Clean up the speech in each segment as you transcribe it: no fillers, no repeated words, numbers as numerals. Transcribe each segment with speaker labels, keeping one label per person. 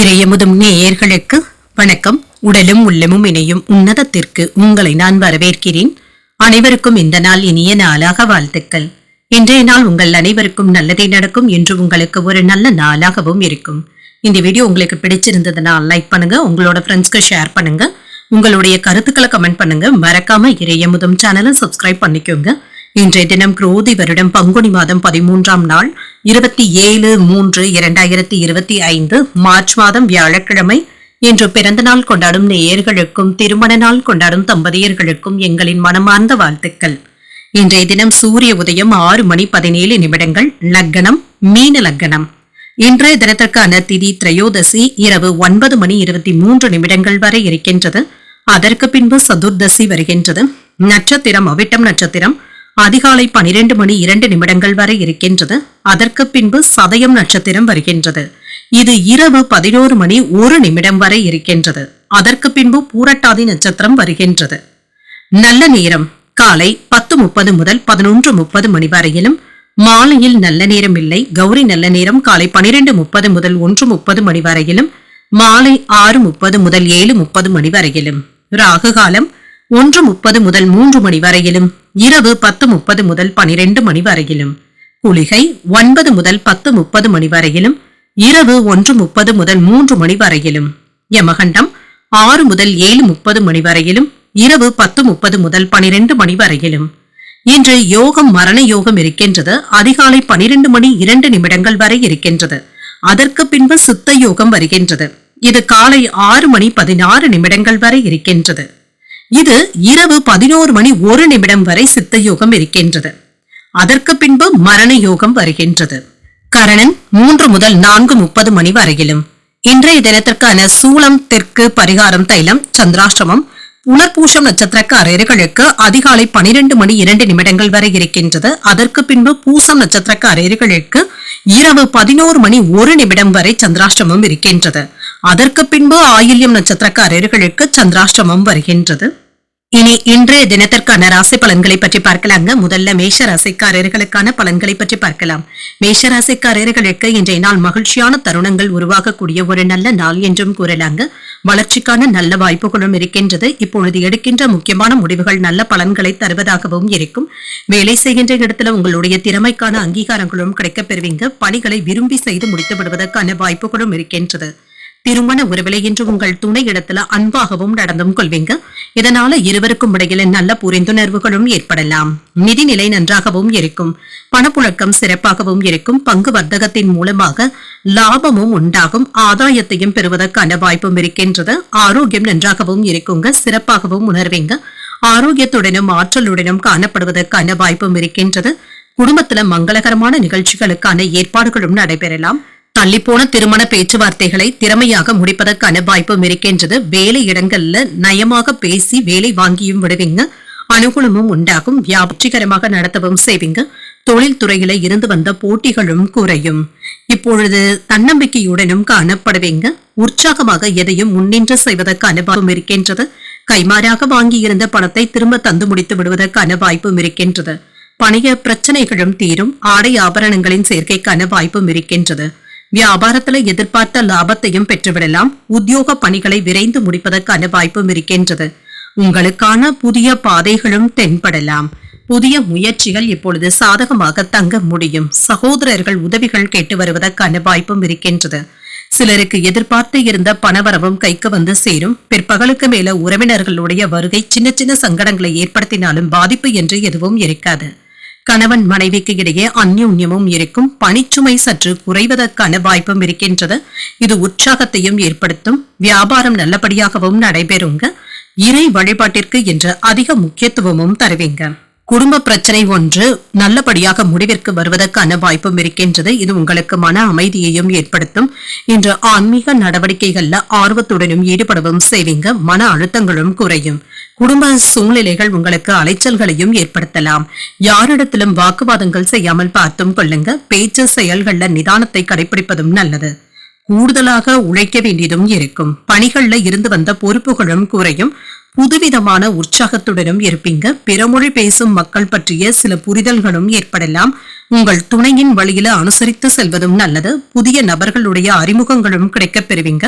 Speaker 1: இறையமுதும் நேயர்களுக்கு வணக்கம். உடலும் உள்ளமும் இணையும் உன்னதத்திற்கு உங்களை நான் வரவேற்கிறேன். அனைவருக்கும் இந்த நாள் இனிய நாளாக வாழ்த்துக்கள். இன்றைய நாள் உங்கள் அனைவருக்கும் நல்லதே நடக்கும் என்று உங்களுக்கு ஒரு நல்ல நாளாகவும் இருக்கும். இந்த வீடியோ உங்களுக்கு பிடிச்சிருந்ததுனால் லைக் பண்ணுங்க, உங்களோட ஃப்ரெண்ட்ஸ்க்கு ஷேர் பண்ணுங்க, உங்களுடைய கருத்துக்களை கமெண்ட் பண்ணுங்க. மறக்காம இறையமுதும் சேனலை சப்ஸ்கிரைப் பண்ணிக்கோங்க. இன்றைய தினம் குரோதி வருடம் பங்குனி மாதம் 13ஆம் நாள் 27/3/2025 மார்ச் மாதம் வியாழக்கிழமை. இன்று பிறந்த நாள் கொண்டாடும் நேயர்களுக்கும் திருமண நாள் கொண்டாடும் தம்பதியர்களுக்கும் எங்களின் மனமார்ந்த வாழ்த்துக்கள். இன்றைய தினம் சூரிய உதயம் 6:17 லக்னம் மீன லக்னம். இன்றைய தினத்திற்கான திதி திரையோதசி இரவு 9:23 வரை இருக்கின்றது. அதற்கு பின்பு சதுர்தசி வருகின்றது. நட்சத்திரம் அவிட்டம் நட்சத்திரம் அதிகாலை 12:02 வரை இருக்கின்றது. அதற்கு பின்பு சதயம் நட்சத்திரம் வருகின்றது. இது இரவு 11:01 வரை இருக்கின்றது. அதற்கு பின்பு பூரட்டாதி நட்சத்திரம் வருகின்றது. நல்ல நேரம் காலை 10:30 முதல் 11:30 வரையிலும், மாலையில் நல்ல நேரம் இல்லை. கௌரி நல்ல நேரம் காலை 12:30 முதல் 1:30 வரையிலும், மாலை 6:30 முதல் 7:30 வரையிலும், ராகு காலம் 1:30 முதல் 3 வரையிலும், இரவு 10:30 முதல் 12 வரையிலும், குளிகை 9 முதல் 10:30 வரையிலும், இரவு 1:30 முதல் 3 வரையிலும், யமகண்டம் 6 முதல் 7:30 வரையிலும், இரவு 10:30 முதல் 12 வரையிலும். இன்று யோகம் மரண யோகம் இருக்கின்றது. அதிகாலை 12:02 வரை இருக்கின்றது. அதற்கு பின்பு சித்த யோகம் வருகின்றது. இது காலை 6:16 வரை இருக்கின்றது. இது இரவு 11:01 வரை சித்த யோகம் இருக்கின்றது. அதற்கு பின்பு மரண யோகம் வருகின்றது. கரணன் 3 முதல் 4:30 வரையிலும். இன்றைய தினத்திற்கான சூலம் தெற்கு பரிகாரம் தைலம் சந்திராஷ்டமம். புனர்பூஷம் நட்சத்திரக்காரர்களுக்கு அதிகாலை 12:02 வரை இருக்கின்றது. அதற்கு பின்பு பூசம் நட்சத்திரக்காரர்களுக்கு இரவு 11:01 வரை சந்திராஷ்டமம் இருக்கின்றது. அதற்கு பின்பு ஆயில்யம் நட்சத்திரக்காரர்களுக்கு சந்திராஷ்டமம் வருகின்றது. இனி இன்றைய தினத்திற்கான ராசி பலன்களை பற்றி பார்க்கலாங்க. முதல்ல மேஷ ராசிக்காரர்களுக்கான பலன்களை பற்றி பார்க்கலாம். மேஷ ராசிக்காரர்களுக்கு இன்றைய நாள் மகிழ்ச்சியான தருணங்கள் உருவாகக்கூடிய ஒரு நல்ல நாள் என்றும் கூறலாங்க. வளர்ச்சிக்கான நல்ல வாய்ப்புகளும் இருக்கின்றது. இப்பொழுது எடுக்கின்ற முக்கியமான முடிவுகள் நல்ல பலன்களை தருவதாகவும் இருக்கும். வேலை செய்கின்ற இடத்துல உங்களுடைய திறமைக்கான அங்கீகாரங்களும் கிடைக்கப் பெறுவீங்க. பணிகளை விரும்பி செய்து முடித்து விடுவதற்கான வாய்ப்புகளும் இருக்கின்றது. திருமண உறவிலை என்று உங்கள் துணை இடத்துல அன்பாகவும் நடந்தும் கொள்வீங்க. இதனால இருவருக்கும் இடையில நல்ல புரிந்துணர்வுகளும் ஏற்படலாம். நிதிநிலை நன்றாகவும் இருக்கும். பணப்புழக்கம் சிறப்பாகவும் இருக்கும். பங்கு வர்த்தகத்தின் மூலமாக லாபமும் உண்டாகும். ஆதாயத்தையும் பெறுவதற்கான வாய்ப்பும் இருக்கின்றது. ஆரோக்கியம் நன்றாகவும் இருக்குங்க. சிறப்பாகவும் உணர்வீங்க. ஆரோக்கியத்துடனும் ஆற்றலுடனும் காணப்படுவதற்கான வாய்ப்பும் இருக்கின்றது. குடும்பத்துல மங்களகரமான நிகழ்ச்சிகளுக்கான ஏற்பாடுகளும் நடைபெறலாம். தள்ளிப்போன திருமண பேச்சுவார்த்தைகளை திறமையாக முடிப்பதற்கான வாய்ப்பும் இருக்கின்றது. வேலை இடங்கள்ல நயமாக பேசி வேலை வாங்கியும் விடுவீங்க. அனுகூலமும் உண்டாகும். வெற்றிகரமாக நடத்தவும் செய்வீங்க. தொழில் துறையில இருந்து வந்த போட்டிகளும் குறையும். இப்பொழுது தன்னம்பிக்கையுடனும் காணப்படுவீங்க. உற்சாகமாக எதையும் முன்னின்று செய்வதற்கான வாய்ப்பும் இருக்கின்றது. கைமாறாக வாங்கியிருந்த பணத்தை திரும்ப தந்து முடித்து விடுவதற்கான வாய்ப்பும் இருக்கின்றது. பணிய பிரச்சனைகளும் தீரும். ஆடை ஆபரணங்களின் சேர்க்கைக்கான வாய்ப்பும் இருக்கின்றது. வியாபாரத்துல எதிர்பார்த்த லாபத்தையும் பெற்றுவிடலாம். உத்தியோக பணிகளை விரைந்து முடிப்பதற்கான வாய்ப்பும் இருக்கின்றது. உங்களுக்கான புதிய பாதைகளும் தென்படலாம். புதிய முயற்சிகள் இப்பொழுது சாதகமாக தங்க முடியும். சகோதரர்கள் உதவிகள் கேட்டு வருவதற்கான வாய்ப்பும் இருக்கின்றது. சிலருக்கு எதிர்பார்த்து இருந்த பணவரவும் கைக்கு வந்து சேரும். பிற்பகலுக்கு மேல உறவினர்களுடைய வருகை சின்ன சின்ன சங்கடங்களை ஏற்படுத்தினாலும் பாதிப்பு என்று எதுவும் இருக்காது. கணவன் மனைவிக்கு இடையே அந்யோன்யமும் இருக்கும். பணிச்சுமை சற்று குறைவதற்கான வாய்ப்பும் இருக்கின்றது. இது உற்சாகத்தையும் ஏற்படுத்தும். வியாபாரம் நல்லபடியாகவும் நடைபெறுங்க. இறை வழிபாட்டிற்கு என்ற அதிக முக்கியத்துவமும் தருவீங்க. குடும்ப பிரச்சனை ஒன்று நல்லபடியாக முடிவிற்கு வருவதற்கான வாய்ப்பும் இருக்கின்றது. இது உங்களுக்கு மன அமைதியையும் ஏற்படுத்தும். இன்று ஆன்மீக நடவடிக்கைகள்ல ஆர்வத்துடனும் ஈடுபடவும் செய்வீங்க. மன அழுத்தங்களும் குறையும். குடும்ப சூழ்நிலைகள் உங்களுக்கு அலைச்சல்களையும் ஏற்படுத்தலாம். யாரிடத்திலும் வாக்குவாதங்கள் செய்யாமல் பார்த்தும் கொள்ளுங்க. பேச்சு செயல்கள்ல நிதானத்தை கடைபிடிப்பதும் நல்லது. கூடுதலாக உழைக்க வேண்டியதும் இருக்கும். பணிகள்ல இருந்து வந்த பொறுப்புகளும் குறையும். புதுவிதமான உற்சாகத்துடனும் இருப்பீங்க. பிறமொழி பேசும் மக்கள் பற்றிய சில புரிதல்களும் ஏற்படலாம். உங்கள் துணையின் வழியில அனுசரித்து செல்வதும் நல்லது. புதிய நபர்களுடைய அறிமுகங்களும் கிடைக்கப் பெறுவீங்க.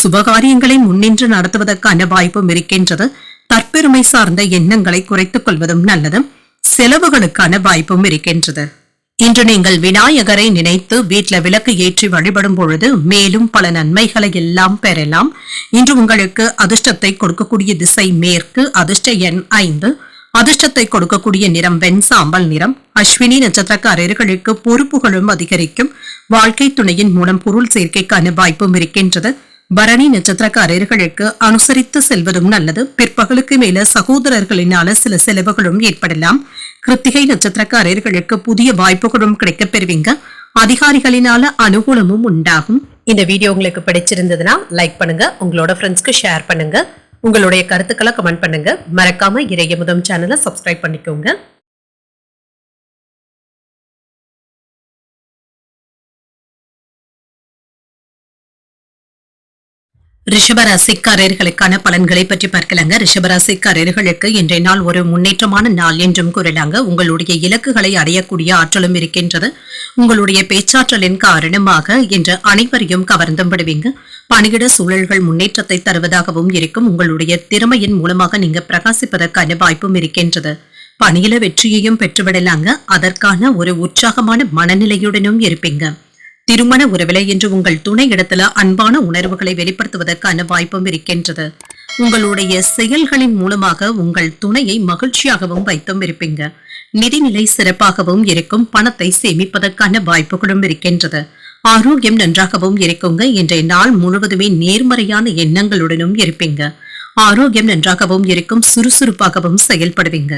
Speaker 1: சுபகாரியங்களை முன்னின்று நடத்துவதற்கான வாய்ப்பும் இருக்கின்றது. தற்பெருமை சார்ந்த எண்ணங்களை குறைத்துக் கொள்வதும் நல்லது. செலவுகளுக்கான வாய்ப்பும் இருக்கின்றது. இன்று நீங்கள் விநாயகரை நினைத்து வீட்டில் விளக்கு ஏற்றி வழிபடும் பொழுது மேலும் பல நன்மைகளை எல்லாம் பெறலாம். இன்று உங்களுக்கு அதிர்ஷ்டத்தை கொடுக்கக்கூடிய திசை மேற்கு. அதிர்ஷ்ட எண் 5. அதிர்ஷ்டத்தை கொடுக்கக்கூடிய நிறம் வெண்சாம்பல் நிறம். அஸ்வினி நட்சத்திரக்காரர்களுக்கு பொறுப்புகளும் அதிகரிக்கும். வாழ்க்கை துணையின் மூலம் பொருள் சேர்க்கைக்கான வாய்ப்பும் இருக்கின்றது. பரணி நட்சத்திரக்காரர்களுக்கு அனுசரித்து செல்வதும் நல்லது. பிற்பகலுக்கு மேல சகோதரர்களினால சில செலவுகளும் ஏற்படலாம். கிருத்திகை நட்சத்திரக்காரர்களுக்கு புதிய வாய்ப்புகளும் கிடைக்கப் பெறுவீங்க. அதிகாரிகளினால அனுகூலமும் உண்டாகும். இந்த வீடியோ உங்களுக்கு பிடிச்சிருந்ததுன்னா லைக் பண்ணுங்க, உங்களோட ஃப்ரெண்ட்ஸ்க்கு ஷேர் பண்ணுங்க, உங்களுடைய கருத்துக்களை கமெண்ட் பண்ணுங்க. மறக்காம இறையமுதம் சேனலை சப்ஸ்கிரைப் பண்ணிக்கோங்க. ரிஷபராசிக்காரர்களுக்கான பலன்களை பற்றி பார்க்கலாங்க. ரிஷபராசிக்காரர்களுக்கு இன்றைய நாள் ஒரு முன்னேற்றமான நாள் என்றும் கூறலாங்க. உங்களுடைய இலக்குகளை அடையக்கூடிய ஆற்றலும் இருக்கின்றது. உங்களுடைய பேச்சாற்றலின் காரணமாக இன்று அனைவரையும் கவர்ந்தும் விடுவீங்க. பணியிட சூழல்கள் முன்னேற்றத்தை தருவதாகவும் இருக்கும். உங்களுடைய திறமையின் மூலமாக நீங்க பிரகாசிப்பதற்கான வாய்ப்பும் இருக்கின்றது. பணியில வெற்றியையும் பெற்றுவிடலாங்க. அதற்கான ஒரு உற்சாகமான மனநிலையுடனும் இருப்பீங்க. திருமண உறவில இன்று உங்கள் துணை இடத்துல அன்பான உணர்வுகளை வெளிப்படுத்துவதற்கான வாய்ப்பும் இருக்கின்றது. உங்களுடைய செயல்களின் மூலமாக உங்கள் துணையை மகிழ்ச்சியாகவும் வைத்தும் இருப்பீங்க. நிதிநிலை சிறப்பாகவும் இருக்கும். பணத்தை சேமிப்பதற்கான வாய்ப்புகளும் இருக்கின்றது. ஆரோக்கியம் நன்றாகவும் இருக்குங்க. இன்றைய நாள் முழுவதுமே நேர்மறையான எண்ணங்களுடனும் இருப்பீங்க. ஆரோக்கியம் நன்றாகவும் இருக்கும். சுறுசுறுப்பாகவும் செயல்படுவீங்க.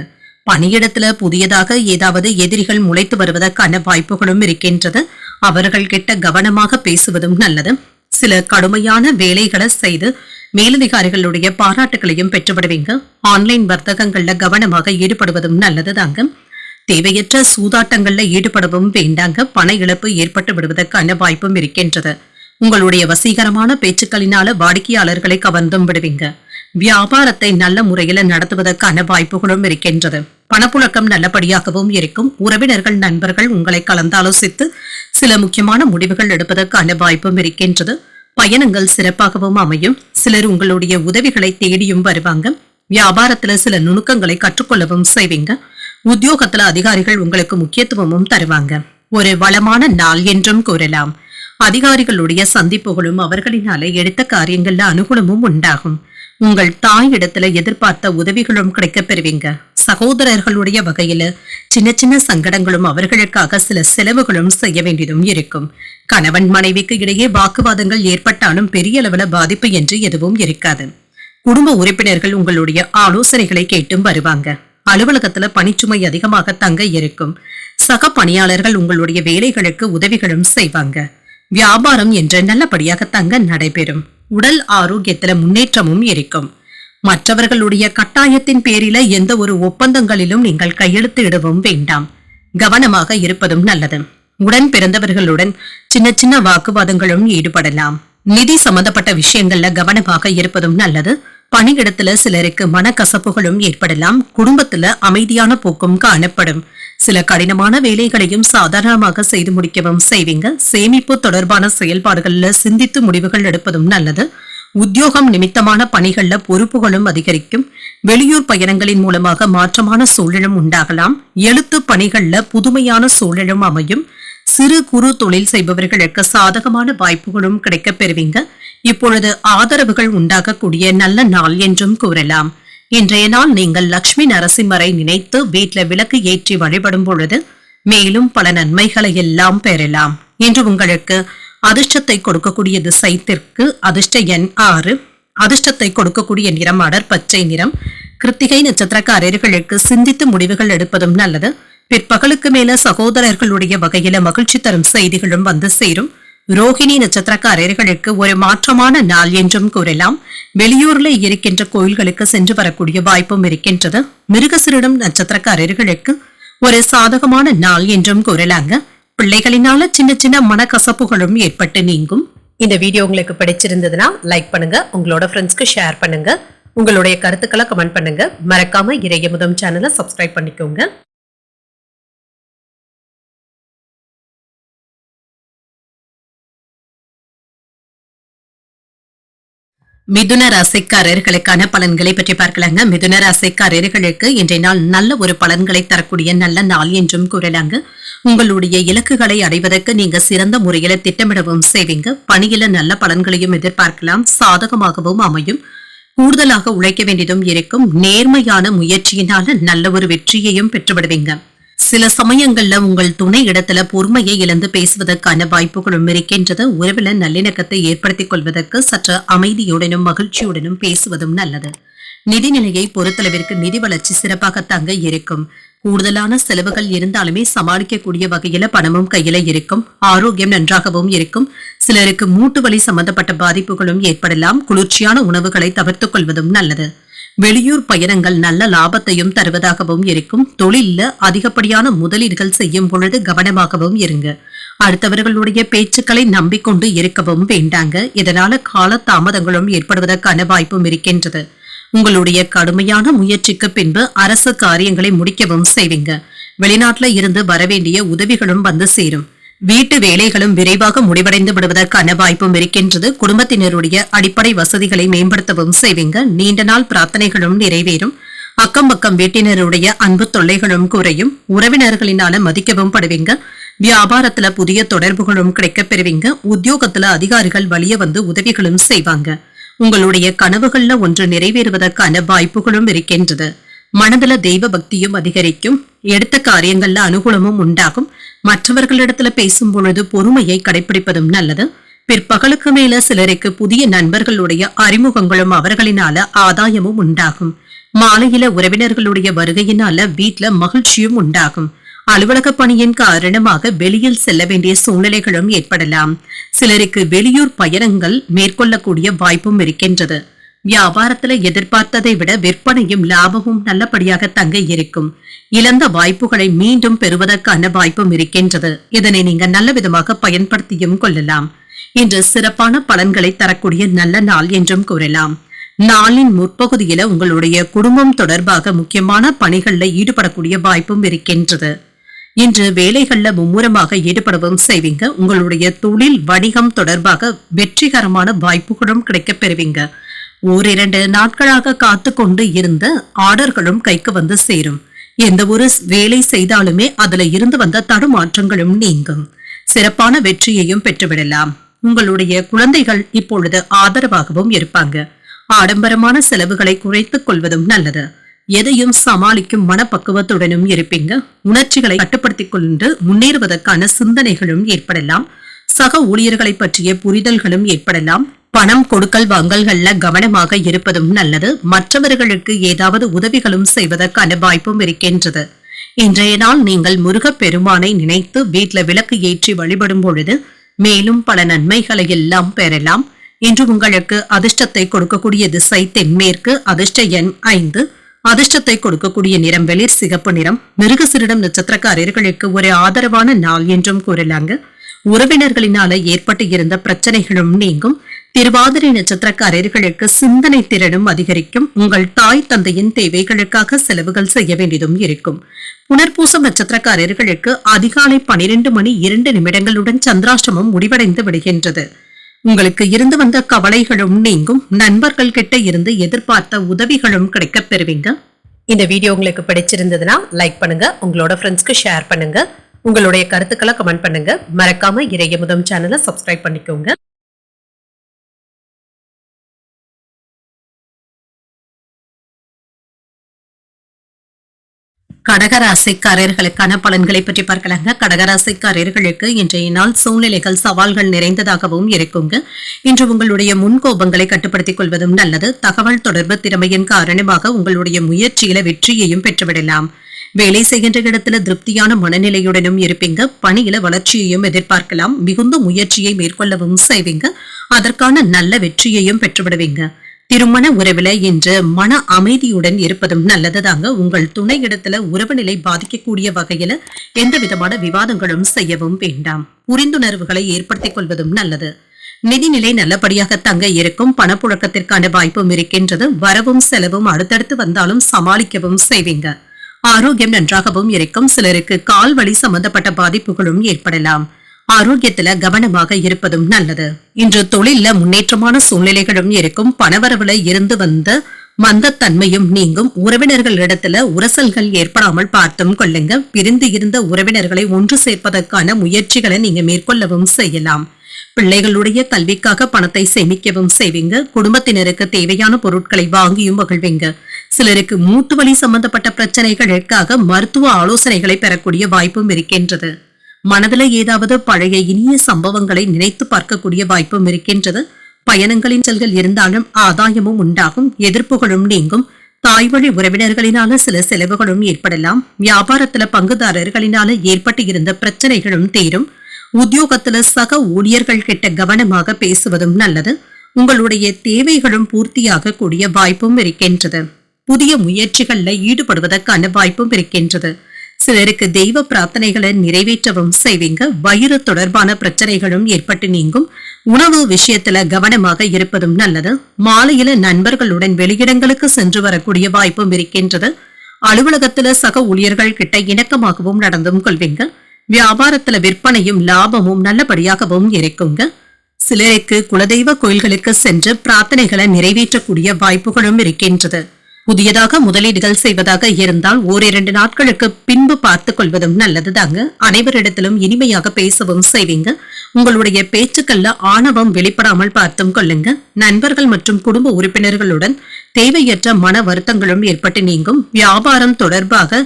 Speaker 1: பணியிடத்துல புதியதாக ஏதாவது எதிரிகள் முளைத்து வருவதற்கான வாய்ப்புகளும் இருக்கின்றது. அவர்கள் கிட்ட கவனமாக பேசுவதும் நல்லது. சில கடுமையான வேலைகளை செய்து மேலதிகாரிகளுடைய பாராட்டுகளையும் பெற்றுவிடுவீங்க. ஆன்லைன் வர்த்தகங்கள்ல கவனமாக ஈடுபடுவதும் நல்லது தாங்க. தேவையற்ற சூதாட்டங்கள்ல ஈடுபடவும் வேண்டாங்க. பண இழப்பு ஏற்பட்டு விடுவதற்கான வாய்ப்பும் இருக்கின்றது. உங்களுடைய வசீகரமான பேச்சுக்களினால வாடிக்கையாளர்களை கவர்ந்தும் விடுவீங்க. வியாபாரத்தை நல்ல முறையில நடத்துவதற்கான வாய்ப்புகளும் இருக்கின்றது. பணப்புழக்கம் நல்லபடியாகவும் இருக்கும். உறவினர்கள் நண்பர்கள் உங்களை கலந்தாலோசித்து சில முக்கியமான முடிவுகள் எடுப்பதற்கான வாய்ப்பும் இருக்கின்றது. பயணங்கள் சிறப்பாகவும் அமையும். சிலர் உங்களுடைய உதவிகளை தேடியும் வருவாங்க. வியாபாரத்துல சில நுணுக்கங்களை கற்றுக்கொள்ளவும் செய்வீங்க. உத்தியோகத்துல அதிகாரிகள் உங்களுக்கு முக்கியத்துவமும் தருவாங்க. ஒரு வளமான நாள் என்றும் கூறலாம். அதிகாரிகளுடைய சந்திப்புகளும் அவர்களினால எடுத்த காரியங்கள்ல அனுகூலமும் உண்டாகும். உங்கள் தாய் இடத்துல எதிர்பார்த்த உதவிகளும் கிடைக்கப் பெறுவீங்க. சகோதரர்களுடைய வகையில சின்ன சின்ன சங்கடங்களும் அவர்களுக்காக சில செலவுகளும் செய்ய வேண்டியதும் இருக்கும். கணவன் மனைவிக்கு இடையே வாக்குவாதங்கள் ஏற்பட்டாலும் பெரிய அளவுல பாதிப்பு என்று எதுவும் இருக்காது. குடும்ப உறுப்பினர்கள் உங்களுடைய ஆலோசனைகளை கேட்டும் வருவாங்க. அலுவலகத்துல பணிச்சுமை அதிகமாக தங்க இருக்கும். சக பணியாளர்கள் உங்களுடைய வேலைகளுக்கு உதவிகளும் செய்வாங்க. வியாபாரம் என்று நல்லபடியாக தங்க நடைபெறும். உடல் ஆரோக்கியத்துல முன்னேற்றமும் இருக்கும். மற்றவர்களுடைய கட்டாயத்தின் பேரில எந்த ஒரு ஒப்பந்தங்களிலும் நீங்கள் கையெழுத்து இடவும் வேண்டாம். கவனமாக இருப்பதும் நல்லது. உடன் பிறந்தவர்களுடன் சின்ன சின்ன வாக்குவாதங்களும் ஈடுபடலாம். நிதி சம்பந்தப்பட்ட விஷயங்கள்ல கவனமாக இருப்பதும் நல்லது. பணியிடத்துல சிலருக்கு மனக்கசப்புகளும் ஏற்படலாம். குடும்பத்துல அமைதியான போக்கும் காணப்படும். சில கடினமான வேலைகளையும் சாதாரணமாக செய்து முடிக்கவும் செய்வீங்க. சேமிப்பு தொடர்பான செயல்பாடுகள்ல சிந்தித்து முடிவுகள் எடுப்பதும் நல்லது. உத்தியோகம் நிமித்தமான பணிகள்ல பொறுப்புகளும் அதிகரிக்கும். வெளியூர் பயணங்களின் மூலமாக மாற்றமான சூழலும் உண்டாகலாம். எழுத்து பணிகள்ல புதுமையான சூழலும் அமையும். சிறு குறு தொழில் செய்பவர்களுக்கு சாதகமான வாய்ப்புகளும் கிடைக்கப் பெறுவீங்க. இப்பொழுது ஆதரவுகள் உண்டாகக்கூடிய நல்ல நாள் என்றும் கூறலாம். இன்றைய நாள் நீங்கள் லட்சுமி நரசிம்மரை நினைத்து வீட்ல விளக்கு ஏற்றி வழிபடும் பொழுது மேலும் பல நன்மைகளை எல்லாம் பெறலாம். இன்று உங்களுக்கு அதிர்ஷ்டத்தை கொடுக்கக்கூடிய திசை தெற்கு. அதிர்ஷ்ட எண் 6. அதிர்ஷ்டத்தை கொடுக்கக்கூடிய நிறம் அடர் பச்சை நிறம். கிருத்திகை நட்சத்திரக்காரர்களுக்கு சிந்தித்து முடிவுகள் எடுப்பதும் நல்லது. பிற்பகலுக்கு மேல சகோதரர்களுடைய வகையில மகிழ்ச்சி தரும் செய்திகளும் வந்து சேரும். ரோஹிணி நட்சத்திரக்காரர்களுக்கு ஒரு மாற்றமான நாள் என்றும் கூறலாம். வெளியூர்ல இருக்கின்ற கோயில்களுக்கு சென்று வரக்கூடிய வாய்ப்பும் இருக்கின்றது. மிருகசிரிடம் நட்சத்திரக்காரர்களுக்கு ஒரு சாதகமான நாள் என்றும் கூறலாங்க. பிள்ளைகளினால சின்ன சின்ன மனக்கசப்புகளும் ஏற்பட்டு நீங்கும். இந்த வீடியோ உங்களுக்கு பிடிச்சிருந்ததுன்னா லைக் பண்ணுங்க, உங்களோட ஃப்ரெண்ட்ஸ்க்கு ஷேர் பண்ணுங்க, உங்களுடைய கருத்துக்களை கமெண்ட் பண்ணுங்க. மறக்காம இறையமுதம் சேனலை சப்ஸ்கிரைப் பண்ணிக்கோங்க. மிதுன ராசிக்காரர்களுக்கான பலன்களை பற்றி பார்க்கலாங்க. மிதுன ராசிக்காரர்களுக்கு இன்றைய நாள் நல்ல ஒரு பலன்களை தரக்கூடிய நல்ல நாள் என்றும் கூறலாங்க. உங்களுடைய இலக்குகளை அடைவதற்கு நீங்க சிறந்த முறையில திட்டமிடவும் செய்வீங்க. பணியில நல்ல பலன்களையும் எதிர்பார்க்கலாம். சாதகமாகவும் அமையும். கூடுதலாக உழைக்க வேண்டியதும் இருக்கும். நேர்மையான முயற்சியினால நல்ல ஒரு வெற்றியையும் பெற்றுவிடுவீங்க. சில சமயங்கள்ல உங்கள் துணை இடத்துல பொறுமையை இழந்து பேசுவதற்கான வாய்ப்புகளும் இருக்கின்றது. உறவுல நல்லிணக்கத்தை ஏற்படுத்திக் கொள்வதற்கு சற்று அமைதியுடனும் மகிழ்ச்சியுடனும் பேசுவதும் நல்லது. நிதிநிலையை பொறுத்தளவிற்கு நிதி வளர்ச்சி சிறப்பாக தங்க இருக்கும். கூடுதலான செலவுகள் இருந்தாலுமே சமாளிக்கக்கூடிய வகையில பணமும் கையில இருக்கும். ஆரோக்கியம் நன்றாகவும் இருக்கும். சிலருக்கு மூட்டு வலி சம்பந்தப்பட்ட பாதிப்புகளும் ஏற்படலாம். குளிர்ச்சியான உணவுகளை தவிர்த்துக் கொள்வதும் நல்லது. வெளியூர் பயணங்கள் நல்ல லாபத்தையும் தருவதாகவும் இருக்கும். தொழில அதிகப்படியான முதலீடுகள் செய்யும் பொழுது கவனமாகவும் இருங்க. அடுத்தவர்களுடைய பேச்சுக்களை நம்பிக்கொண்டு இருக்கவும் வேண்டாங்க. இதனால கால தாமதங்களும் ஏற்படுவதற்கான வாய்ப்பும் இருக்கின்றது. உங்களுடைய கடுமையான முயற்சிக்கு பின்பு அரசு காரியங்களை முடிக்கவும் செய்வீங்க. வெளிநாட்டுல இருந்து வரவேண்டிய உதவிகளும் வந்து சேரும். வீட்டு வேலைகளும் விரைவாக முடிவடைந்து விடுவதற்கான வாய்ப்பும் இருக்கின்றது. குடும்பத்தினருடைய அடிப்படை வசதிகளை மேம்படுத்தவும் செய்வீங்க. நீண்ட நாள் பிரார்த்தனைகளும் நிறைவேறும். அக்கம் பக்கம் வீட்டினருடைய அன்பு தொல்லைகளும் குறையும். உறவினர்களினால மதிக்கவும் படுவீங்க. வியாபாரத்துல புதிய தொடர்புகளும் கிடைக்கப் பெறுவீங்க. உத்தியோகத்துல அதிகாரிகள் வழிய வந்து உதவிகளும் செய்வாங்க. உங்களுடைய கனவுகள்ல ஒன்று நிறைவேறுவதற்கான வாய்ப்புகளும் இருக்கின்றது. மனதுல தெய்வ பக்தியும் அதிகரிக்கும். எடுத்த காரியங்கள்ல அனுகூலமும் உண்டாகும். மற்றவர்களிடத்துல பேசும் பொழுது பொறுமையை கடைபிடிப்பதும் நல்லது. பிற்பகலுக்கு மேல சிலருக்கு புதிய நண்பர்களுடைய அறிமுகங்களும் அவர்களினால ஆதாயமும் உண்டாகும். மாலையில உறவினர்களுடைய வருகையினால வீட்டுல மகிழ்ச்சியும் உண்டாகும். அலுவலக பணியின் காரணமாக வெளியில் செல்ல வேண்டிய சூழ்நிலைகளும் ஏற்படலாம். சிலருக்கு வெளியூர் பயணங்கள் மேற்கொள்ளக்கூடிய வாய்ப்பும் இருக்கின்றது. வியாபாரத்துல எதிர்பார்த்ததை விட விற்பனையும் லாபமும் நல்லபடியாக தங்க இருக்கும். இழந்த வாய்ப்புகளை மீண்டும் பெறுவதற்கான வாய்ப்பும் இருக்கின்றது. இதனை நீங்க நல்ல விதமாக பயன்படுத்தியும் கொள்ளலாம். இன்று சிறப்பான பலன்களை தரக்கூடிய நல்ல நாள் என்றும் கூறலாம். நாளின் முற்பகுதியில உங்களுடைய குடும்பம் தொடர்பாக முக்கியமான பணிகள்ல ஈடுபடக்கூடிய வாய்ப்பும் இருக்கின்றது. இன்று வேலைகள்ல மும்முரமாக ஈடுபடவும் செய்வீங்க. உங்களுடைய தொழில் வணிகம் தொடர்பாக வெற்றிகரமான வாய்ப்புகளும் கிடைக்கப் பெறுவீங்க. ஓரிரண்டு நாட்களாக காத்து கொண்டு இருந்த ஆர்டர்களும் கைக்கு வந்து சேரும். எந்த ஒரு வேலை செய்தாலுமே அதுல இருந்து வந்த தடுமாற்றங்களும் நீங்கும். சிறப்பான வெற்றியையும் பெற்றுவிடலாம். உங்களுடைய குழந்தைகள் இப்பொழுது ஆதரவாகவும் இருப்பாங்க. ஆடம்பரமான செலவுகளை குறைத்துக் கொள்வதும் நல்லது. எதையும் சமாளிக்கும் மனப்பக்குவத்துடனும் இருப்பீங்க. உணர்ச்சிகளை கட்டுப்படுத்திக் கொண்டு முன்னேறுவதற்கான சிந்தனைகளும் ஏற்படலாம். சக ஊழியர்களை பற்றிய புரிதல்களும் ஏற்படலாம். பணம் கொடுக்கல் வாங்கல்கள்ல கவனமாக இருப்பதும் நல்லது. மற்றவர்களுக்கு ஏதாவது உதவிகளும் செய்வதற்கான வாய்ப்பும் இருக்கின்றது. இன்றைய நாள் நீங்கள் முருகப் பெருமானை நினைத்து வீட்டுல விளக்கு ஏற்றி வழிபடும் பொழுது மேலும் பல நன்மைகளை எல்லாம் பெறலாம். இன்று உங்களுக்கு அதிர்ஷ்டத்தை கொடுக்கக்கூடிய திசை தென்மேற்கு. அதிர்ஷ்ட எண் 5. அதிர்ஷ்டத்தை கொடுக்கக்கூடிய நிறம் வெளிர் சிகப்பு நிறம். மிருகசீரிடம் நட்சத்திரக்காரர்களுக்கு ஒரு ஆதரவான நாள் என்றும் கூறலாங்க. உறவினர்களினால ஏற்பட்டு இருந்த பிரச்சனைகளும் நீங்கும். திருவாதிரை நட்சத்திரக்காரர்களுக்கு சிந்தனை திறனும் அதிகரிக்கும். உங்கள் தாய் தந்தையின் தேவைகளுக்காக செலவுகள் செய்ய வேண்டியதும் இருக்கும். புனர்பூசம் நட்சத்திரக்காரர்களுக்கு அதிகாலை 12:02 சந்திராஷ்டமம் முடிவடைந்து விடுகின்றது. உங்களுக்கு இருந்து வந்த கவலைகளும் நீங்கும். நண்பர்கள் கிட்ட இருந்து எதிர்பார்த்த உதவிகளும் கிடைக்கப் பெறுவீங்க. இந்த வீடியோ உங்களுக்கு பிடிச்சிருந்ததுன்னா லைக் பண்ணுங்க. உங்களோட ஃப்ரெண்ட்ஸ்க்கு ஷேர் பண்ணுங்க. உங்களுடைய கருத்துக்களை கமெண்ட் பண்ணுங்க. மறக்காம இறையமுதம் சேனலை சப்ஸ்கிரைப் பண்ணிக்கோங்க. கடகராசிக்காரர்களுக்கான பலன்களை பற்றி பார்க்கலாங்க. கடகராசிக்காரர்களுக்கு இன்றைய நாள் சூழ்நிலைகள் சவால்கள் நிறைந்ததாகவும் இருக்குங்க. இன்று உங்களுடைய முன்கோபங்களை கட்டுப்படுத்திக் கொள்வதும் நல்லது. தகவல் தொடர்பு திறமையின் காரணமாக உங்களுடைய முயற்சியில வெற்றியையும் பெற்றுவிடலாம். வேலை செய்கின்ற இடத்துல திருப்தியான மனநிலையுடனும் இருப்பீங்க. பணியில வளர்ச்சியையும் எதிர்பார்க்கலாம். மிகுந்த முயற்சியை மேற்கொள்ளவும் செய்வீங்க. அதற்கான நல்ல வெற்றியையும் பெற்றுவிடுவீங்க. திருமண உறவுல இன்று மன அமைதியுடன் இருப்பதும் நல்லதுதாங்க. உங்கள் துணை இடத்துல உறவு நிலை பாதிக்கக்கூடிய வகையில எந்த விதமான விவாதங்களும் செய்யவும் வேண்டாம். புரிந்துணர்வுகளை ஏற்படுத்திக் கொள்வதும் நல்லது. நிதிநிலை நல்லபடியாக தங்க இருக்கும். பணப்புழக்கத்திற்கான வாய்ப்பும் இருக்கின்றது. வரவும் செலவும் அடுத்தடுத்து வந்தாலும் சமாளிக்கவும் செய்வீங்க. ஆரோக்கியம் நன்றாகவும் இருக்கும். சிலருக்கு கால் வலி சம்பந்தப்பட்ட பாதிப்புகளும் ஏற்படலாம். ஆரோக்கியத்துல கவனமாக இருப்பதும் நல்லது. இன்று தொழில முன்னேற்றமான சூழ்நிலைகளும் இருக்கும். பணவரவுல இருந்து வந்த மந்தத்தன்மையும் நீங்கும். உறவினர்களிடத்துல உரசல்கள் ஏற்படாமல் பார்த்தும் கொள்ளுங்க. பிரிந்து இருந்த உறவினர்களை ஒன்று சேர்ப்பதற்கான முயற்சிகளை நீங்க மேற்கொள்ளவும் செய்யலாம். பிள்ளைகளுடைய கல்விக்காக பணத்தை சேமிக்கவும் செய்வீங்க. குடும்பத்தினருக்கு தேவையான பொருட்களை வாங்கியும் மகிழ்வீங்க. சிலருக்கு மூட்டு வலி சம்பந்தப்பட்ட பிரச்சனைகளுக்காக மருத்துவ ஆலோசனைகளை பெறக்கூடிய வாய்ப்பும் இருக்கின்றது. மனதில் ஏதாவது பழைய இனிய சம்பவங்களை நினைத்து பார்க்கக்கூடிய வாய்ப்பும் இருக்கின்றது. பயணங்களின் செல்கள் இருந்தாலும் ஆதாயமும் உண்டாகும். எதிர்ப்புகளும் நீங்கும். தாய்வழி உறவினர்களினால சில செலவுகளும் ஏற்படலாம். வியாபாரத்துல பங்குதாரர்களினால ஏற்பட்டு இருந்த பிரச்சனைகளும் தீரும். உத்தியோகத்துல சக ஊழியர்கள் கிட்ட கவனமாக பேசுவதும் நல்லது. உங்களுடைய தேவைகளும் பூர்த்தியாக கூடிய வாய்ப்பும் இருக்கின்றது. புதிய முயற்சிகள்ல ஈடுபடுவதற்கான வாய்ப்பும் இருக்கின்றது. சிலருக்கு தெய்வ பிரார்த்தனைகளை நிறைவேற்றவும் செய்வீங்க. வயிறு தொடர்பான பிரச்சனைகளும் ஏற்பட்டு நீங்கும். உணவு விஷயத்துல கவனமாக இருப்பதும் நல்லது. மாலையில நண்பர்களுடன் வெளியிடங்களுக்கு சென்று வரக்கூடிய வாய்ப்பும் இருக்கின்றது. அலுவலகத்துல சக ஊழியர்கள் கிட்ட இணக்கமாகவும் நடந்தும் கொள்வீங்க. வியாபாரத்துல விற்பனையும் லாபமும் நல்லபடியாகவும் இருக்குங்க. சிலருக்கு குலதெய்வ கோயில்களுக்கு சென்று பிரார்த்தனைகளை நிறைவேற்றக்கூடிய வாய்ப்புகளும் இருக்கின்றது. புதியதாக முதலீடுகள் செய்வதாக இருந்தால் ஓரிரண்டு நாட்களுக்கு பின்பு பார்த்துக் கொள்வதும் நல்லது தாங்க. அனைவரிடத்திலும் இனிமையாக பேசவும் செய்வீங்க. உங்களுடைய பேச்சுக்கள்ல ஆணவம் வெளிப்படாமல் பார்த்தும் கொள்ளுங்க. நண்பர்கள் மற்றும் குடும்ப உறுப்பினர்களுடன் தேவையற்ற மன வருத்தங்களும் ஏற்பட்டு நீங்கும். வியாபாரம் தொடர்பாக